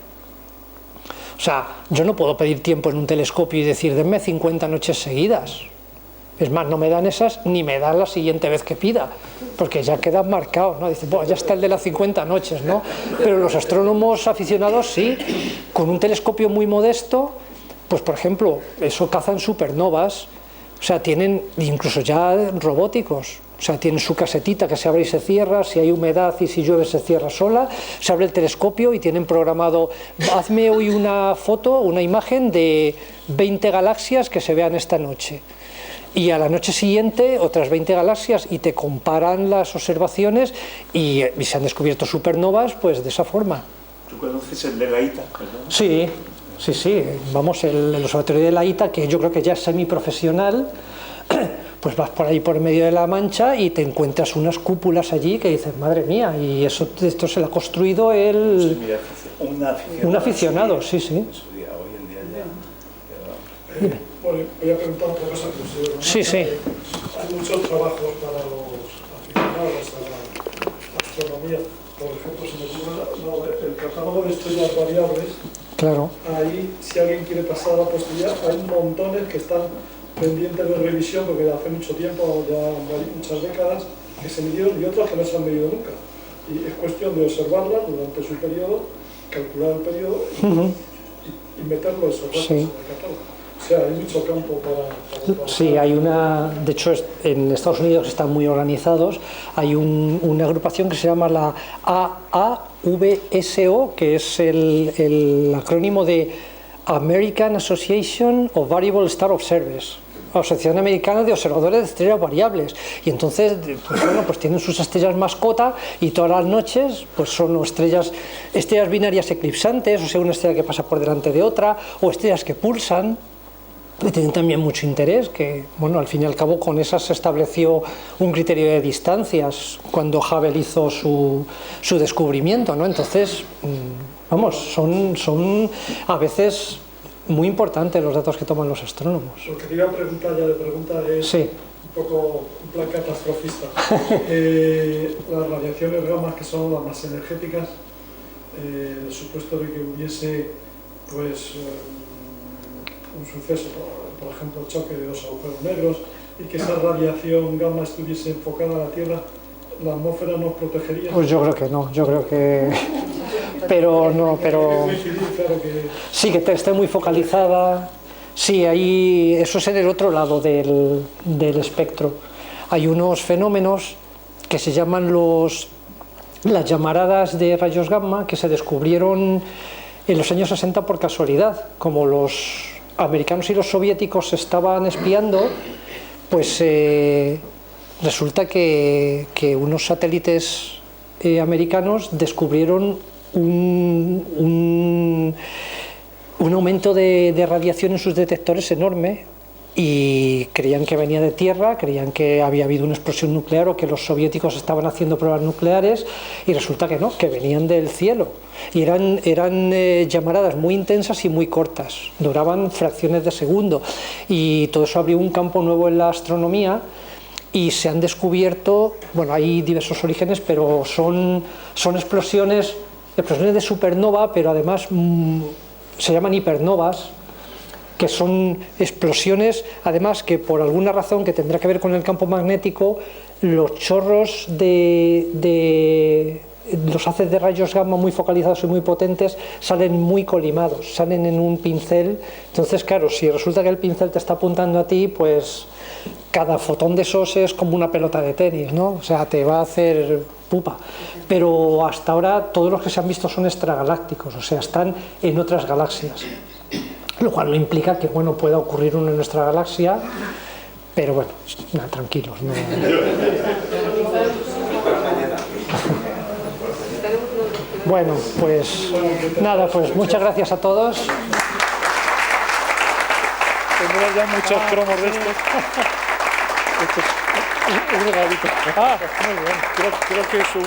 O sea, yo no puedo pedir tiempo en un telescopio y decir, denme 50 noches seguidas. Es más, no me dan esas ni me dan la siguiente vez que pida, porque ya quedan marcados, ¿no? Dicen, bueno, ya está el de las 50 noches, ¿no? Pero los astrónomos aficionados sí, con un telescopio muy modesto, pues por ejemplo, eso cazan supernovas. O sea, tienen incluso ya robóticos, o sea, tienen su casetita que se abre y se cierra, si hay humedad y si llueve se cierra sola, se abre el telescopio y tienen programado, hazme hoy una foto, una imagen de 20 galaxias que se vean esta noche. Y a la noche siguiente otras 20 galaxias y te comparan las observaciones y se han descubierto supernovas pues de esa forma. ¿Tú conoces el de la ITA? ¿Perdón? Sí. Sí, vamos, el observatorio de la ITA, que yo creo que ya es semiprofesional, pues vas por ahí por medio de la Mancha y te encuentras unas cúpulas allí que dices, madre mía, y esto se lo ha construido un aficionado, sí. Hoy en día ya... Bueno, voy a preguntar otra cosa que considero, ¿no? Sí. Hay muchos trabajos para los aficionados a la astronomía. Por ejemplo, se me ocurre el catálogo de estrellas variables. Claro. Ahí, si alguien quiere pasar a la posteridad, hay montones que están pendientes de revisión porque hace mucho tiempo, ya muchas décadas, que se midieron y otras que no se han medido nunca. Y es cuestión de observarlas durante su periodo, calcular el periodo y meterlo esos datos en el catálogo. O sea, hay mucho campo para Sí, hay una... De hecho, en Estados Unidos están muy organizados. Hay una agrupación que se llama la AAVSO, que es el acrónimo de American Association of Variable Star Observers, Asociación Americana de Observadores de Estrellas Variables. Y entonces, pues bueno, pues tienen sus estrellas mascota y todas las noches pues son estrellas binarias eclipsantes, o sea, una estrella que pasa por delante de otra, o estrellas que pulsan. Y tienen también mucho interés, que bueno, al fin y al cabo con esas se estableció un criterio de distancias cuando Hubble hizo su descubrimiento, ¿no? Entonces, vamos, son a veces muy importantes los datos que toman los astrónomos. Lo que te iba a preguntar ya de pregunta es sí. un poco un plan catastrofista. Las radiaciones gamma, que son las más energéticas, el supuesto de que hubiese pues un suceso, por ejemplo, choque de dos agujeros negros, y que esa radiación gamma estuviese enfocada a la Tierra, ¿la atmósfera nos protegería? Pues yo creo que no, yo creo que... Pero no, pero... Sí, que esté muy focalizada. Sí, ahí, eso es en el otro lado del espectro. Hay unos fenómenos que se llaman las llamaradas de rayos gamma, que se descubrieron en los años 60 por casualidad. Como los americanos y los soviéticos se estaban espiando, pues resulta que unos satélites americanos descubrieron un aumento de radiación en sus detectores enorme, y creían que venía de Tierra, creían que había habido una explosión nuclear o que los soviéticos estaban haciendo pruebas nucleares, y resulta que no, que venían del cielo. Y eran llamaradas muy intensas y muy cortas, duraban fracciones de segundo, y todo eso abrió un campo nuevo en la astronomía. Y se han descubierto, bueno, hay diversos orígenes, pero son explosiones de supernova, pero además se llaman hipernovas, que son explosiones, además, que por alguna razón que tendrá que ver con el campo magnético, los chorros los haces de rayos gamma muy focalizados y muy potentes salen muy colimados, salen en un pincel. Entonces, claro, si resulta que el pincel te está apuntando a ti, pues cada fotón de esos es como una pelota de tenis, ¿no? O sea, te va a hacer pupa. Pero hasta ahora todos los que se han visto son extragalácticos, o sea, están en otras galaxias. Lo cual no implica que, bueno, pueda ocurrir uno en nuestra galaxia, pero bueno, tranquilos. No. Bueno, pues nada, pues muchas gracias a todos. Tendrás ya muchos cromos de estos. Esto es un regalito. Muy bien. Creo que es un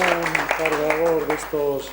cargador de estos...